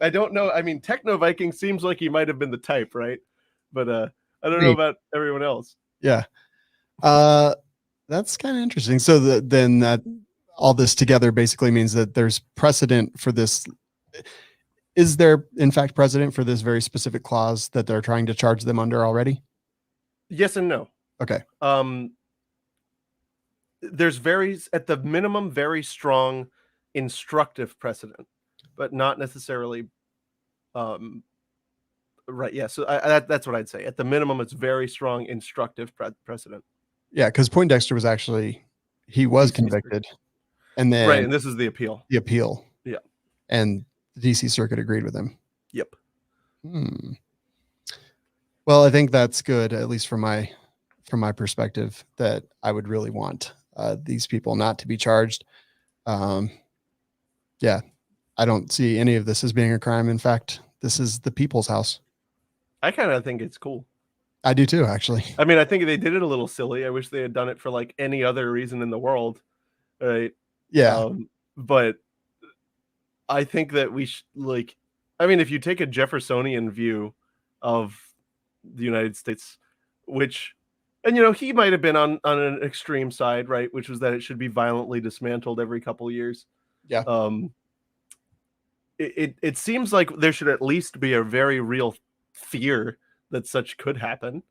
I don't know. I mean, Techno Viking seems like he might have been the type, right? But I don't know about everyone else. Yeah. That's kind of interesting. So then that all this together basically means that there's precedent for this. Is there, in fact, precedent for this very specific clause that they're trying to charge them under already? Yes and no. Okay. There's at the minimum, very strong instructive precedent, but not necessarily right. Yeah. So that's what I'd say. At the minimum, it's very strong instructive precedent. Yeah, because Poindexter was actually, he was convicted, and then right, and this is the appeal. The appeal. Yeah. And the DC Circuit agreed with him. Yep. Well, I think that's good, at least from my perspective, that I would really want these people not to be charged. Yeah, I don't see any of this as being a crime. In fact, this is the people's house. I kind of think it's cool. I do too, actually. I mean, I think they did it a little silly. I wish they had done it for like any other reason in the world, right? Yeah. But I think that we should, like, I mean, if you take a Jeffersonian view of the United States, which, and you know, he might have been on an extreme side, right? Which was that it should be violently dismantled every couple of years. Yeah. It seems like there should at least be a very real fear that such could happen.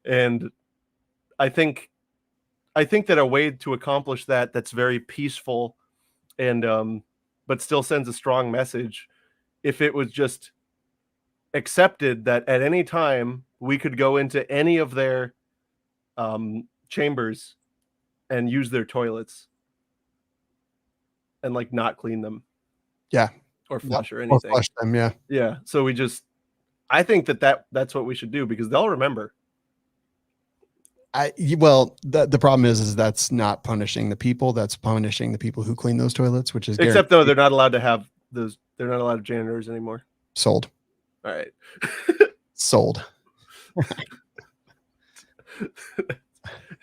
And I think that a way to accomplish that that's very peaceful and but still sends a strong message, if it was just accepted that at any time we could go into any of their chambers and use their toilets and like not clean them. Yeah. Or flush or anything. Or flush them, yeah. Yeah. So I think that's what we should do, because they'll remember. Well, the problem is that's not punishing the people. That's punishing the people who clean those toilets, which is except though they're not allowed to have those. They're not allowed to have janitors anymore. Sold. All right. Sold.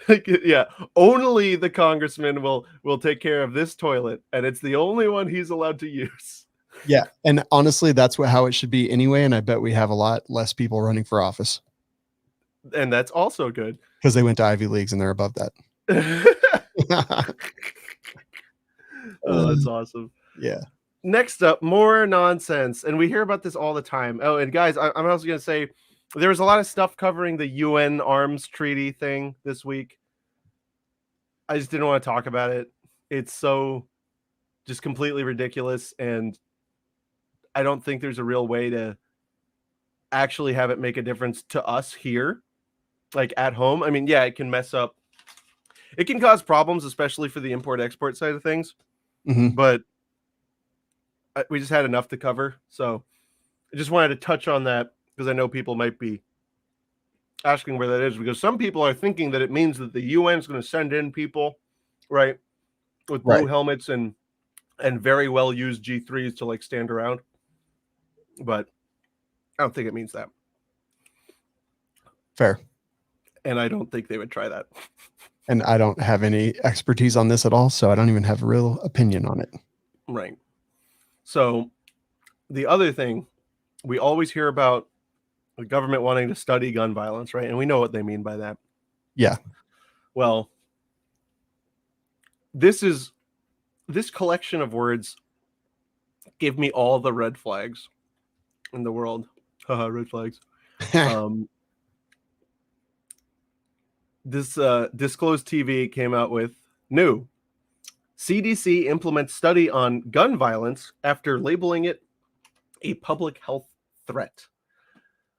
Yeah. Only the congressman will take care of this toilet, and it's the only one he's allowed to use. Yeah. And honestly, that's how it should be anyway. And I bet we have a lot less people running for office. And that's also good. Because they went to Ivy Leagues and they're above that. Oh, that's awesome. Yeah. Next up, more nonsense. And we hear about this all the time. Oh, and guys, I'm also going to say there was a lot of stuff covering the UN arms treaty thing this week. I just didn't want to talk about it. It's so just completely ridiculous. And I don't think there's a real way to actually have it make a difference to us here, like at home. I mean, yeah, it can mess up. It can cause problems, especially for the import-export side of things. Mm-hmm. But we just had enough to cover. So I just wanted to touch on that because I know people might be asking where that is, because some people are thinking that it means that the UN is going to send in people, right, with blue helmets and very well used G3s to like stand around. But I don't think it means that. Fair. And I don't think they would try that. And I don't have any expertise on this at all, so I don't even have a real opinion on it. Right. So the other thing, we always hear about the government wanting to study gun violence, right? And we know what they mean by that. Yeah. Well, this collection of words give me all the red flags in the world. Haha, red flags. This Disclosed TV came out with new CDC implements study on gun violence after labeling it a public health threat.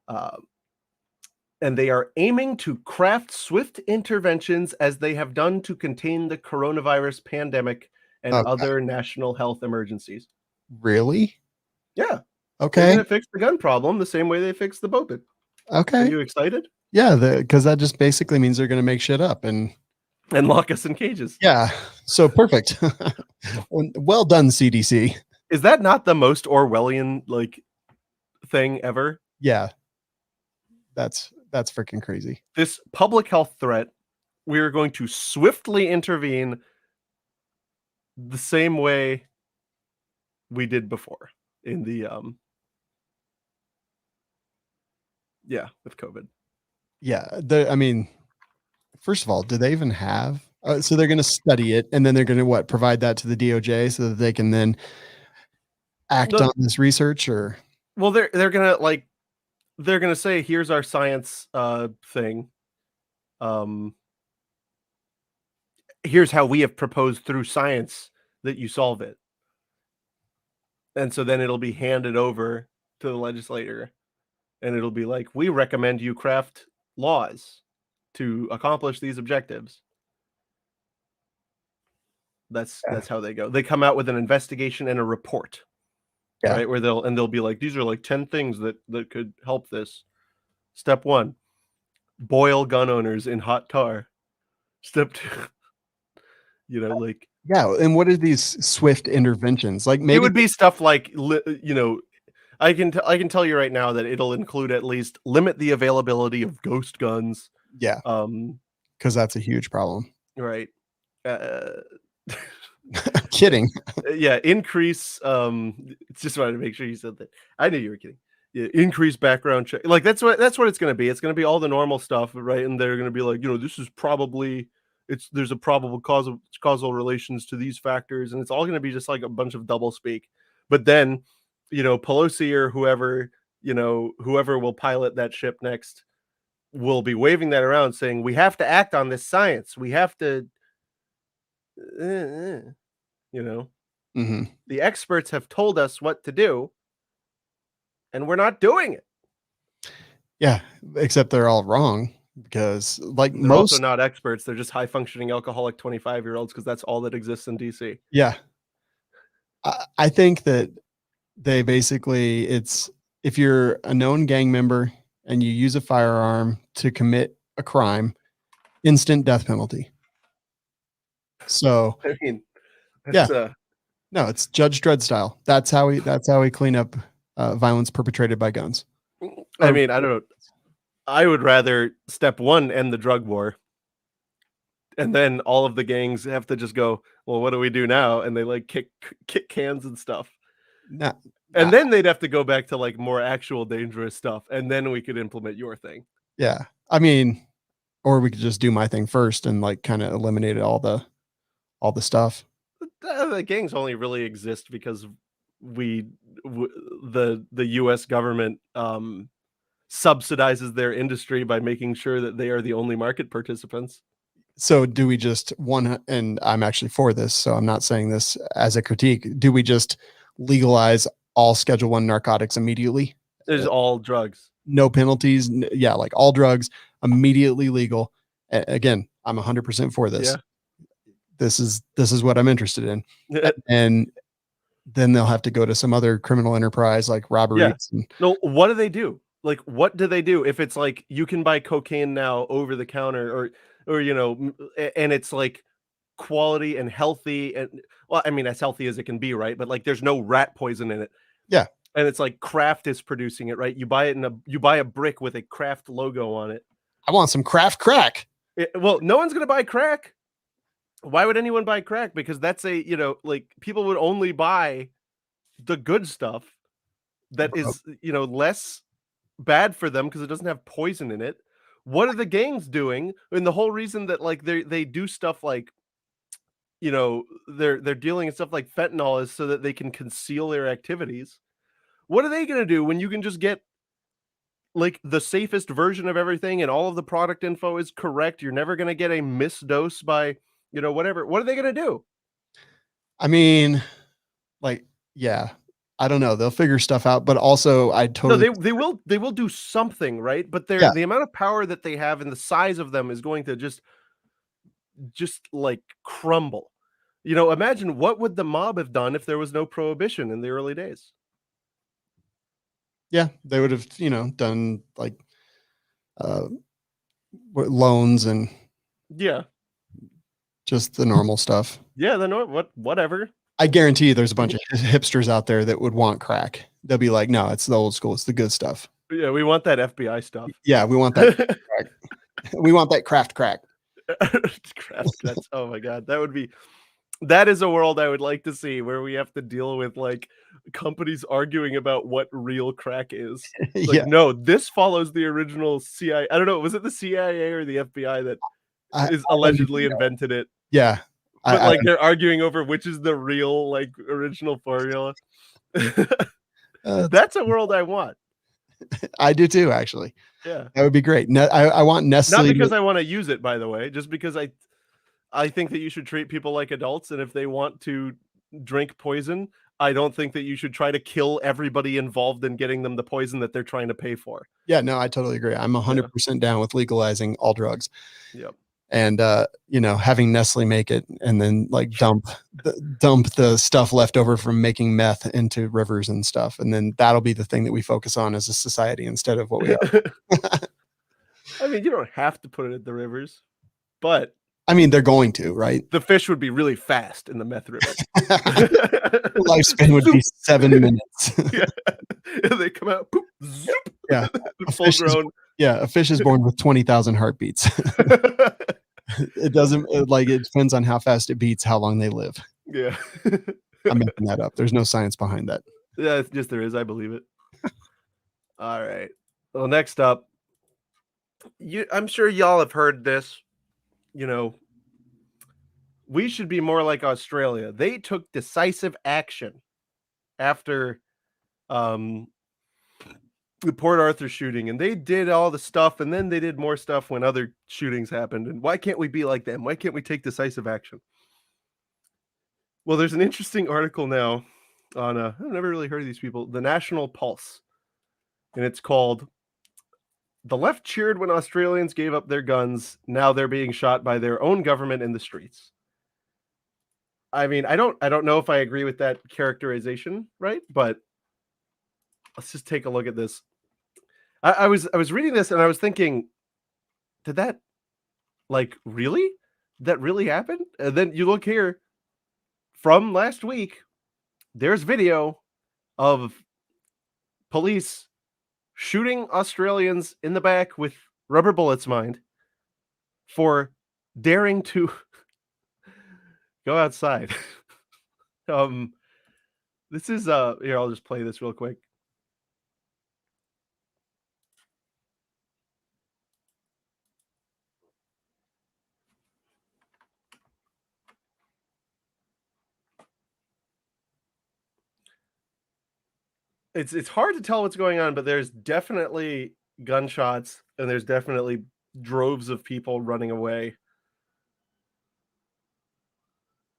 And they are aiming to craft swift interventions as they have done to contain the coronavirus pandemic and other national health emergencies. Really? Yeah. Okay. They're going to fix the gun problem the same way they fixed the BOPID. Okay. Are you excited? Yeah, because that just basically means they're going to make shit up and lock us in cages. Yeah. So perfect. Well done, CDC. Is that not the most Orwellian like thing ever? Yeah. That's freaking crazy. This public health threat, we are going to swiftly intervene the same way we did before in the with COVID. Yeah. I mean, first of all, do they even have so they're going to study it and then they're going to provide that to the DOJ so that they can then act on this research? Or well, they're going to say, here's our science thing. Here's how we have proposed through science that you solve it. And so then it'll be handed over to the legislator and it'll be like, we recommend you craft laws to accomplish these objectives. That's how they go. They come out with an investigation and a report. Yeah. Right, where they'll be like, these are like 10 things that could help this. Step 1, boil gun owners in hot tar. Step 2, like, yeah. And what are these swift interventions? Like, maybe it would be stuff like, I can tell you right now that it'll include at least limit the availability of ghost guns. Yeah, because that's a huge problem. Right. Kidding. Yeah, increase. Just wanted to make sure you said that. I knew you were kidding. Yeah, increase background check. Like that's what it's going to be. It's going to be all the normal stuff, right? And they're going to be like, this is probably there's a probable causal relations to these factors, and it's all going to be just like a bunch of double speak. But then, Pelosi or whoever will pilot that ship next will be waving that around, saying we have to act on this science. We have to. Mm-hmm. The experts have told us what to do, and we're not doing it. Yeah, except they're all wrong because, like, they're also not experts. They're just high-functioning alcoholic 25-year-olds because that's all that exists in DC. Yeah. I think that they basically, it's if you're a known gang member and you use a firearm to commit a crime, instant death penalty. So, I mean, no, it's Judge Dredd style. That's how we clean up violence perpetrated by guns. I mean, I don't know. I would rather step one, end the drug war, and then all of the gangs have to just go, well, what do we do now? And they like kick cans and stuff. And then they'd have to go back to like more actual dangerous stuff, and then we could implement your thing. Yeah, I mean, or we could just do my thing first and like kind of eliminate all the stuff. The gangs only really exist because the U.S. government subsidizes their industry by making sure that they are the only market participants. So do we just and I'm actually for this, so I'm not saying this as a critique. Do we just legalize all Schedule I narcotics immediately? There's all drugs. No penalties. Yeah, like all drugs immediately legal. Again, I'm 100% for this. Yeah. This is what I'm interested in. And then they'll have to go to some other criminal enterprise like robberies. Yeah. No, what do they do? Like, what do they do if it's like you can buy cocaine now over the counter or and it's like quality and healthy and well, I mean, as healthy as it can be, right? But like there's no rat poison in it. Yeah. And it's like Kraft is producing it, right? You buy a brick with a Kraft logo on it. I want some Kraft crack. Well, no one's going to buy crack. Why would anyone buy crack? Because that's like people would only buy the good stuff that is, less bad for them because it doesn't have poison in it. What are the gangs doing? And the whole reason that like they do stuff like, they're dealing in stuff like fentanyl is so that they can conceal their activities. What are they going to do when you can just get like the safest version of everything and all of the product info is correct? You're never going to get a misdose by, whatever. What are they going to do? I mean, like, yeah, I don't know. They'll figure stuff out, but also they will do something, right? But the amount of power that they have and the size of them is going to just like crumble. Imagine what would the mob have done if there was no prohibition in the early days? Yeah, they would have, done like loans and just the normal stuff. Yeah, whatever. I guarantee you there's a bunch of hipsters out there that would want crack. They'll be like, no, it's the old school. It's the good stuff. Yeah, we want that FBI stuff. Yeah, we want that crack. We want that Kraft crack. That's oh my God. That is a world I would like to see where we have to deal with like companies arguing about what real crack is. Like, no, this follows the original CIA. I don't know. Was it the CIA or the FBI that is allegedly invented it? Yeah. But they're arguing over which is the real like original formula. That's a world I want. I do too, actually. Yeah. That would be great. I want Nestle. Not because I want to use it, by the way, just because I think that you should treat people like adults, and if they want to drink poison, I don't think that you should try to kill everybody involved in getting them the poison that they're trying to pay for. Yeah, no, I totally agree. I'm 100% down with legalizing all drugs. Yep. And having Nestle make it and then like dump the stuff left over from making meth into rivers and stuff, and then that'll be the thing that we focus on as a society instead of what we are. I mean, you don't have to put it in the rivers, but I mean, they're going to, right? The fish would be really fast in the meth river. Lifespan would be 7 minutes. Yeah. They come out, poop, zoop, Yeah. full grown. A fish is born with 20,000 heartbeats. It doesn't it depends on how fast it beats, how long they live. Yeah. I'm making that up. There's no science behind that. Yeah, it's just there is. I believe it. All right. Well, next up, I'm sure y'all have heard this. You know, we should be more like Australia. They took decisive action after the Port Arthur shooting, and they did all the stuff, and then they did more stuff when other shootings happened. And why can't we be like them? Why can't we take decisive action? Well, there's an interesting article now on I've never really heard of these people, the National Pulse, and it's called "The Left Cheered When Australians Gave Up Their Guns. Now they're being shot by their own government in the streets." I mean, I don't know if I agree with that characterization, right? But let's just take a look at this. I was reading this and I was thinking, did that really? That really happened? And then you look here from last week, there's video of police shooting Australians in the back with rubber bullets, mind, for daring to go outside. This is here, I'll just play this real quick. It's hard to tell what's going on, but there's definitely gunshots and there's definitely droves of people running away.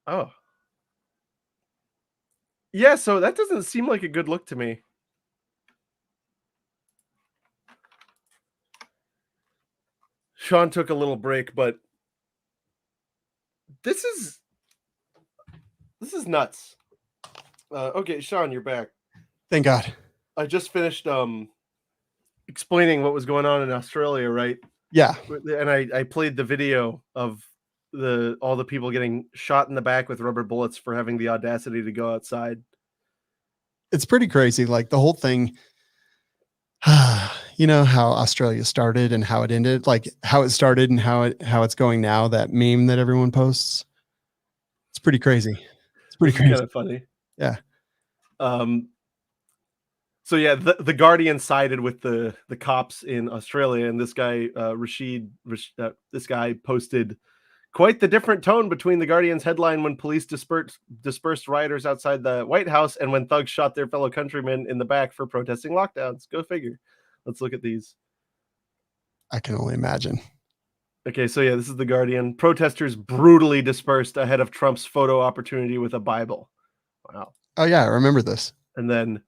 Oh. Yeah, so that doesn't seem like a good look to me. Shawn took a little break, but this is nuts. Okay, Shawn, you're back. Thank God. I just finished explaining what was going on in Australia, right? Yeah. And I played the video of all the people getting shot in the back with rubber bullets for having the audacity to go outside. It's pretty crazy. Like the whole thing, you know how Australia started and how it ended, like how it started and how it's going now, that meme that everyone posts. It's pretty crazy. It's pretty crazy. Kind of funny. Yeah. So yeah, the Guardian sided with the cops in Australia, and this guy this guy posted quite the different tone between the Guardian's headline when police dispersed rioters outside the White House and when thugs shot their fellow countrymen in the back for protesting lockdowns. Go figure. Let's look at these. I can only imagine. Okay, so yeah, this is the Guardian. Protesters brutally dispersed ahead of Trump's photo opportunity with a Bible. Wow. Oh yeah, I remember this. And then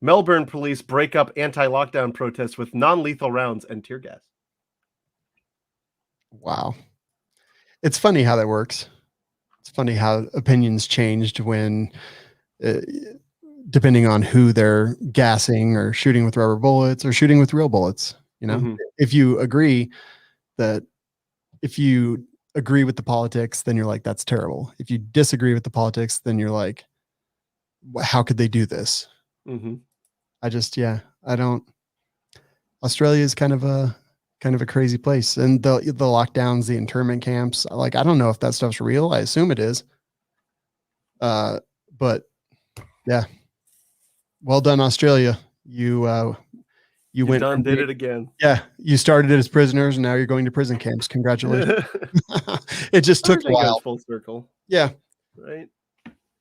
Melbourne police break up anti-lockdown protests with non-lethal rounds and tear gas. Wow. It's funny how that works. It's funny how opinions changed when, depending on who they're gassing or shooting with rubber bullets or shooting with real bullets. You know, if you agree with the politics, then you're like, that's terrible. If you disagree with the politics, then you're like, how could they do this? Australia is kind of a crazy place, and the lockdowns, the internment camps, like, I don't know if that stuff's real. I assume it is. But yeah, well done, Australia. You did it again. Yeah. You started it as prisoners and now you're going to prison camps. Congratulations. It just took a while. Full circle. Yeah. Right.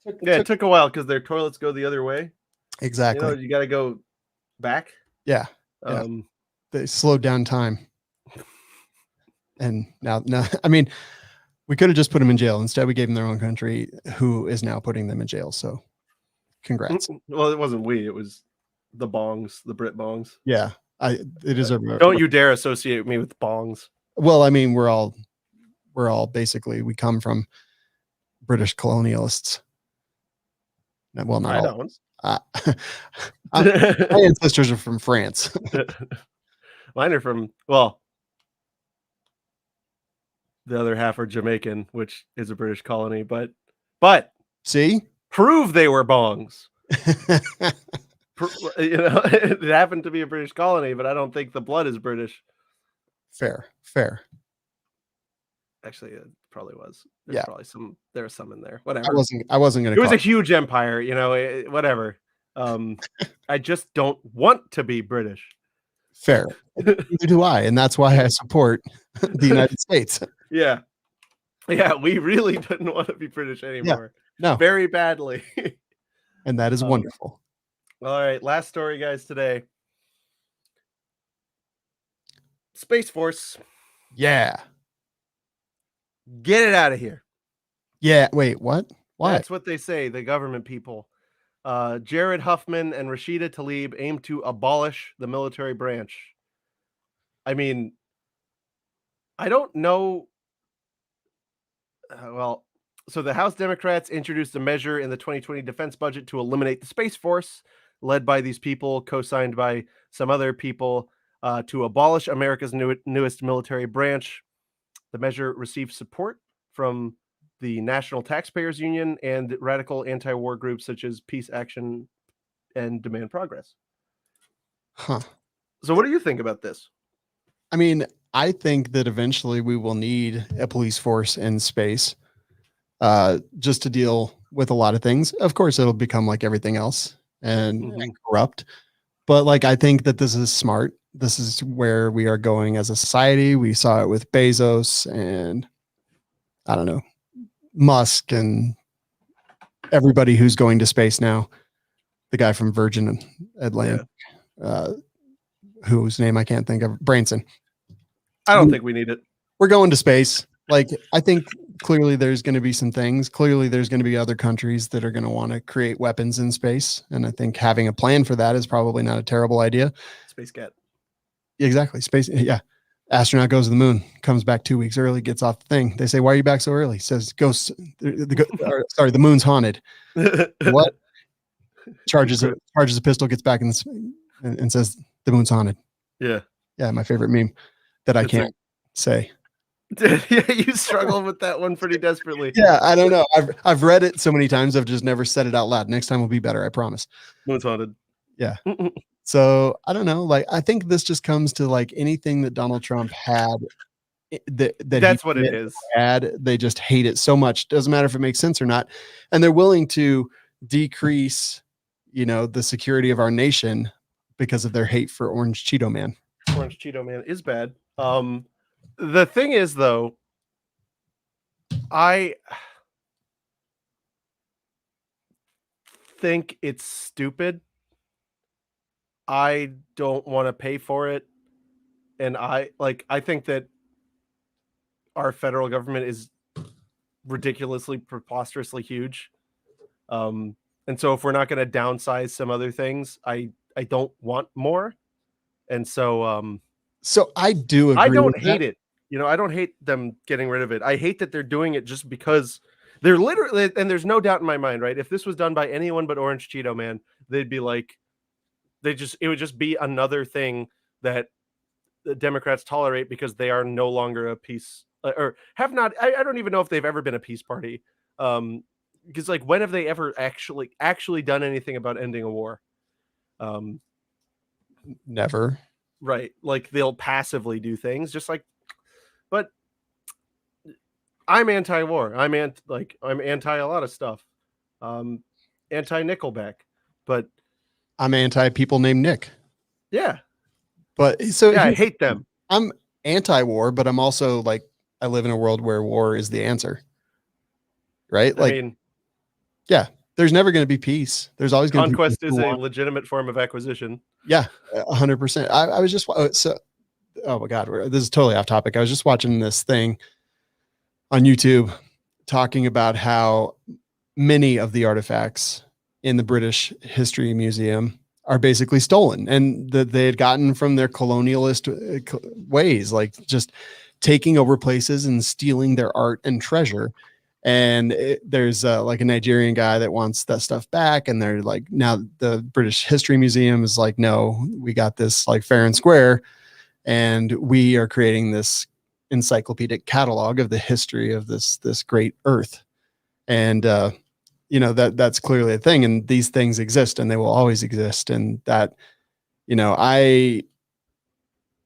It took a while because their toilets go the other way. Exactly. You got to go back. Yeah. They slowed down time. And now, I mean, we could have just put them in jail. Instead, we gave them their own country, who is now putting them in jail. So congrats. Well, it wasn't we, it was the bongs, the Brit bongs. Yeah. It is don't you dare associate me with bongs. Well, I mean, we're all basically, we come from British colonialists. Well, not all. My ancestors are from France. Mine are from, well, The other half are Jamaican, which is a British colony. But See, prove they were bongs. It happened to be a British colony, but I don't think the blood is British. fair. Actually, it probably was. Yeah. There was some in there. Whatever. I wasn't gonna. It was a huge empire, whatever. I just don't want to be British. Fair. Neither do I, and that's why I support the United States. Yeah, we really didn't want to be British anymore. No, very badly. And that is wonderful. All right, last story, guys, today. Space Force. Yeah. Get it out of here. Yeah. Wait, what? Why? That's what they say, the government people. Jared Huffman and Rashida Tlaib aim to abolish the military branch. I mean, I don't know. So the House Democrats introduced a measure in the 2020 defense budget to eliminate the Space Force, led by these people, co-signed by some other people, to abolish America's newest military branch. The measure received support from the National Taxpayers Union and radical anti-war groups such as Peace Action and Demand Progress. Huh. So what do you think about this? I mean, I think that eventually we will need a police force in space just to deal with a lot of things. Of course, it'll become like everything else and corrupt. But like, I think that this is smart. This is where we are going as a society. We saw it with Bezos and I don't know, Musk and everybody who's going to space now. The guy from Virgin Atlantic, whose name I can't think of, Branson. I don't think we need it. We're going to space. Like, I think clearly there's going to be some things. Clearly there's going to be other countries that are going to want to create weapons in space. And I think having a plan for that is probably not a terrible idea. Space cat. Exactly. Space. Yeah. Astronaut goes to the moon, comes back 2 weeks early, gets off the thing. They say, why are you back so early? Says, ghosts. Sorry, the moon's haunted. What? Charges a pistol, gets back and says, the moon's haunted. Yeah. Yeah. My favorite meme that I can't say. Yeah, you struggled with that one pretty desperately. Yeah, I don't know. I've read it so many times. I've just never said it out loud. Next time will be better. I promise. Moon's haunted. Yeah. So I don't know. Like, I think this just comes to like anything that Donald Trump had. That's what it is. They just hate it so much. Doesn't matter if it makes sense or not, and they're willing to decrease, the security of our nation because of their hate for Orange Cheeto Man. Orange Cheeto Man is bad. The thing is, though, I think it's stupid. I don't want to pay for it. And I think that our federal government is ridiculously, preposterously huge. And so if we're not going to downsize some other things, I don't want more. And so, so I do agree. I don't hate it. I don't hate them getting rid of it. I hate that they're doing it just because they're literally, and there's no doubt in my mind, right? If this was done by anyone but Orange Cheeto Man, they'd be like, it would just be another thing that the Democrats tolerate because they are no longer a peace or have not. I don't even know if they've ever been a peace party. Because like, when have they ever actually done anything about ending a war? Never. Right. Like, they'll passively do things just like, but I'm anti-war. I'm anti a lot of stuff. Anti-Nickelback, but I'm anti people named Nick. Yeah. But so yeah, I hate them. I'm anti-war, but I'm also like, I live in a world where war is the answer. Right? Yeah, there's never going to be peace. There's always going to be conquest is a legitimate form of acquisition. Yeah, 100%. I was just oh my God, this is totally off topic. I was just watching this thing on YouTube talking about how many of the artifacts in the British History Museum are basically stolen and that they had gotten from their colonialist ways, like just taking over places and stealing their art and treasure. And there's like a Nigerian guy that wants that stuff back. And they're like, now the British History Museum is like, no, we got this like fair and square. And we are creating this encyclopedic catalog of the history of this great earth. And you know, that's clearly a thing, and these things exist and they will always exist. And that, you know,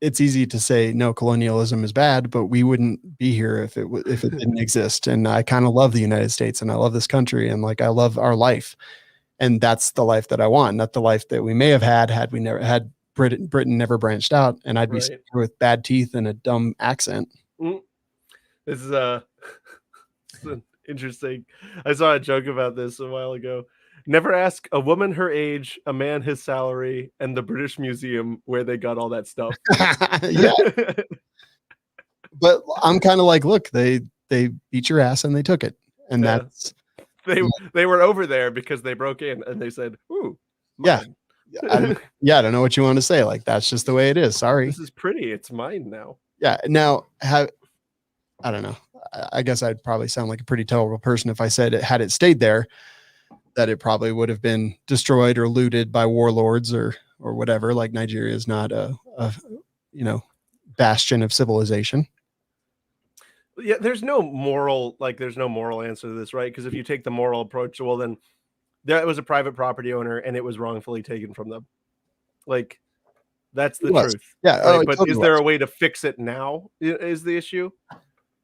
it's easy to say no, colonialism is bad, but we wouldn't be here if it didn't exist. And I kind of love the United States and I love this country, and like I love our life, and that's the life that I want, not the life that we may have had we never had Britain never branched out, and I'd be Right. sitting here with bad teeth and a dumb accent. This is interesting. I saw a joke about this a while ago. Never ask a woman her age, a man his salary, and the British Museum where they got all that stuff. Yeah. But I'm kind of like, look, they beat your ass and they took it. And Yeah. that's they were over there because they broke in and they said, "Ooh, mine." Yeah. I don't know what you want to say. Like, that's just the way it is. Sorry. This is pretty. It's mine now. Yeah. Now, I don't know. I guess I'd probably sound like a pretty terrible person if I said had it stayed there, that it probably would have been destroyed or looted by warlords or whatever. Like, Nigeria is not a you know, bastion of civilization. Yeah, there's no moral answer to this, right? Because if you take the moral approach, well, then that was a private property owner and it was wrongfully taken from them. Like, that's the truth. Yeah. Right? Oh, but totally is there a way to fix it now? Is the issue?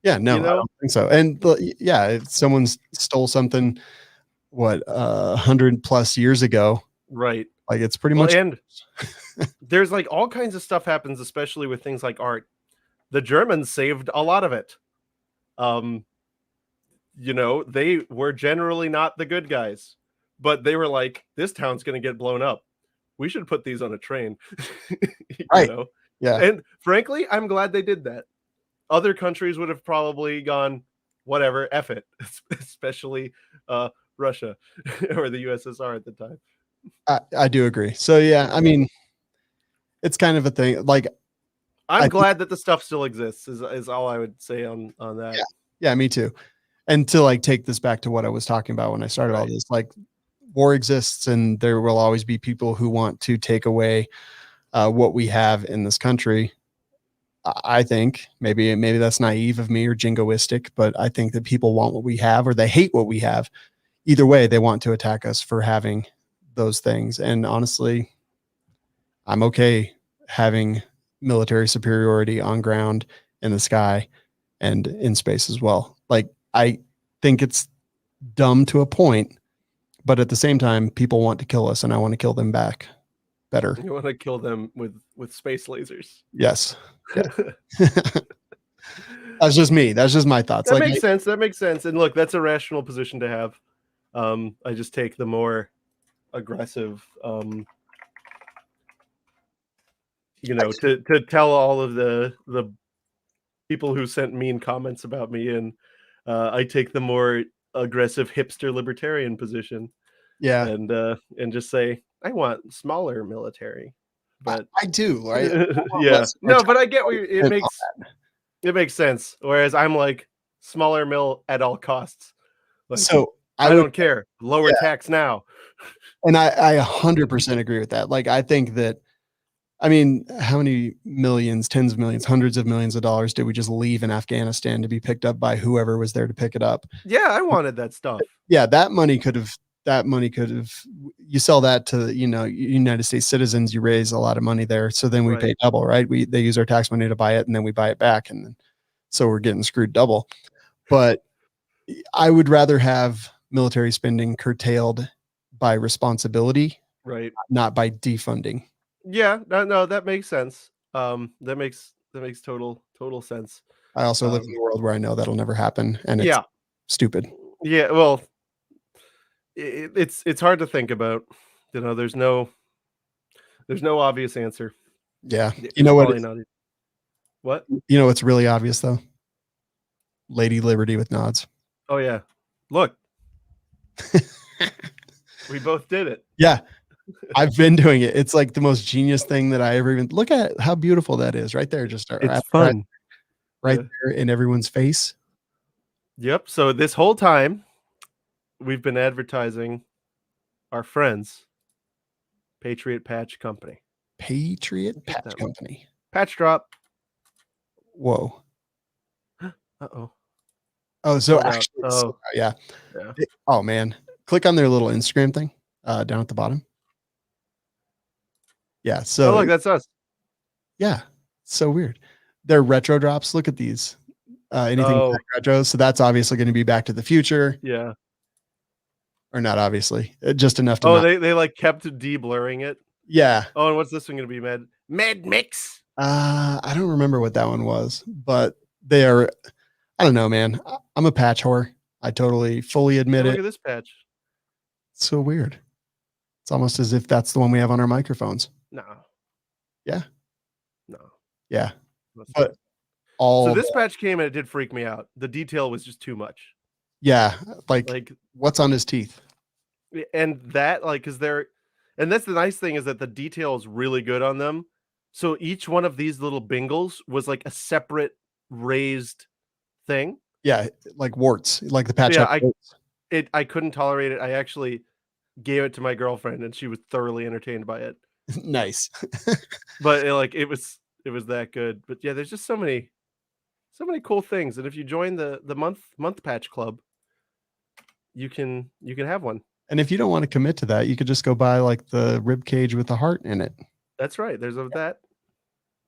Yeah, no, You know? I don't think so. And yeah, if someone stole something, what, 100+ years ago, right? Like, it's pretty much. And there's like all kinds of stuff happens, especially with things like art. The Germans saved a lot of it. You know, they were generally not the good guys, but they were like, this town's going to get blown up. We should put these on a train. Right. Know? Yeah. And frankly, I'm glad they did that. Other countries would have probably gone, whatever, F it, especially Russia or the USSR at the time. I do agree. So, yeah, I mean, it's kind of a thing. Like, I'm glad that the stuff still exists is all I would say on that. Yeah, me too. And to like take this back to what I was talking about when I started all this, like, war exists and there will always be people who want to take away what we have in this country. I think maybe that's naive of me or jingoistic, but I think that people want what we have or they hate what we have. Either way, they want to attack us for having those things. And honestly, I'm okay having military superiority on ground, in the sky, and in space as well. Like, I think it's dumb to a point, but at the same time, people want to kill us and I want to kill them back better. You want to kill them with space lasers. Yes. Yeah. That's just me. That's just my thoughts. That makes sense. That makes sense. And look, that's a rational position to have. I just take the more aggressive, you know, to tell all of the people who sent mean comments about me, and I take the more aggressive hipster libertarian position. Yeah. And just say, I want smaller military. But I do, right? Yeah. No, but I get what it makes sense. Whereas I'm like, smaller mill at all costs. Like, so I don't care. Lower tax now. And I 100% agree with that. Like, I think that, I mean, how many millions, tens of millions, hundreds of millions of dollars did we just leave in Afghanistan to be picked up by whoever was there to pick it up? Yeah, I wanted that stuff. Yeah, that money could have, you sell that to, you know, United States citizens, you raise a lot of money there. So then we pay double, right? They use our tax money to buy it and then we buy it back. And then, so we're getting screwed double. But I would rather have military spending curtailed by responsibility, right? Not by defunding. Yeah, no, that makes sense. That makes total sense. I also live in a world where I know that'll never happen, and it's stupid. Yeah, well, it's hard to think about. You know, there's no obvious answer. Yeah, you know what? What? You know what's really obvious though? Lady Liberty with nods. Oh yeah, look, we both did it. Yeah. I've been doing it. It's like the most genius thing that I ever even look at how beautiful that is right there. Just it's fun right there in everyone's face. Yep. So this whole time we've been advertising our friends, Patriot Patch Company. Patriot Patch Company. Patch drop. Whoa. Uh-oh. Oh, so Sold out. actually, Oh. yeah. Yeah. Oh man, click on their little Instagram thing down at the bottom. Yeah. Oh, So look, that's us. yeah, so weird. They're retro drops. Look at these. Anything Oh, retro. So that's obviously going to be Back to the Future, yeah. or not obviously, just enough to Oh, not. they like kept de-blurring it. Yeah. Oh, and what's this one gonna be? Mad Mix. I don't remember what that one was, but they are. I don't know, man. I'm a patch whore. I totally fully Hey, admit look it. at this patch. It's so weird. It's almost as if that's the one we have on our microphones. No. Yeah. No. Yeah. That's But not. all So this the- patch came and it did freak me out. The detail was just too much. yeah, like Like, what's on his teeth? and that, like, because they're, and that's the nice thing is that the detail is really good on them. So each one of these little bingles was like a separate raised thing. Yeah, like warts, like the patch. Yeah, have warts. I couldn't tolerate it. I actually gave it to my girlfriend, and she was thoroughly entertained by it. Nice. But it was that good. But yeah, there's just so many cool things. And if you join the month patch club, you can have one. And if you don't want to commit to that, you could just go buy like the rib cage with the heart in it. That's right. There's that.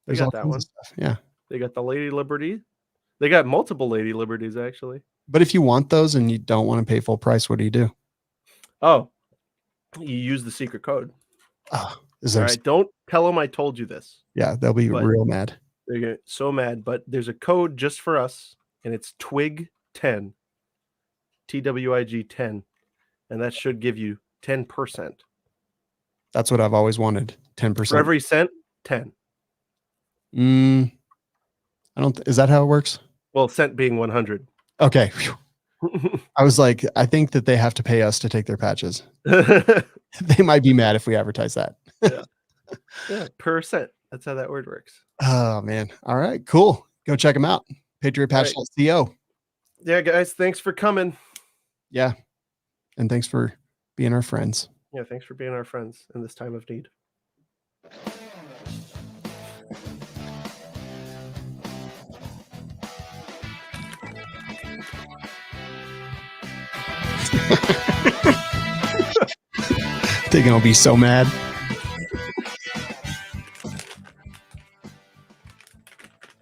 They There's got all that kinds one. of stuff. Yeah. They got the Lady Liberty. They got multiple Lady Liberties actually. But if you want those and you don't want to pay full price, what do you do? Oh, you use the secret code. Oh, is All there? right, don't tell them I told you this. Yeah, they'll be But- real mad. They're gonna so mad, but there's a code just for us, and it's TWIG10, TWIG 10, and that should give you 10%. That's what I've always wanted. 10%. For every cent, 10. I don't. Is that how it works? Well, cent being 100. Okay. I was like, I think that they have to pay us to take their patches. Yeah, They might be mad if we advertise that. percent. That's how that word works. Oh man. All right. Cool. Go check them out. PatriotPatch.co. Yeah, guys, thanks for coming. Yeah. And thanks for being our friends. Yeah, thanks for being our friends in this time of need. They're gonna be so mad.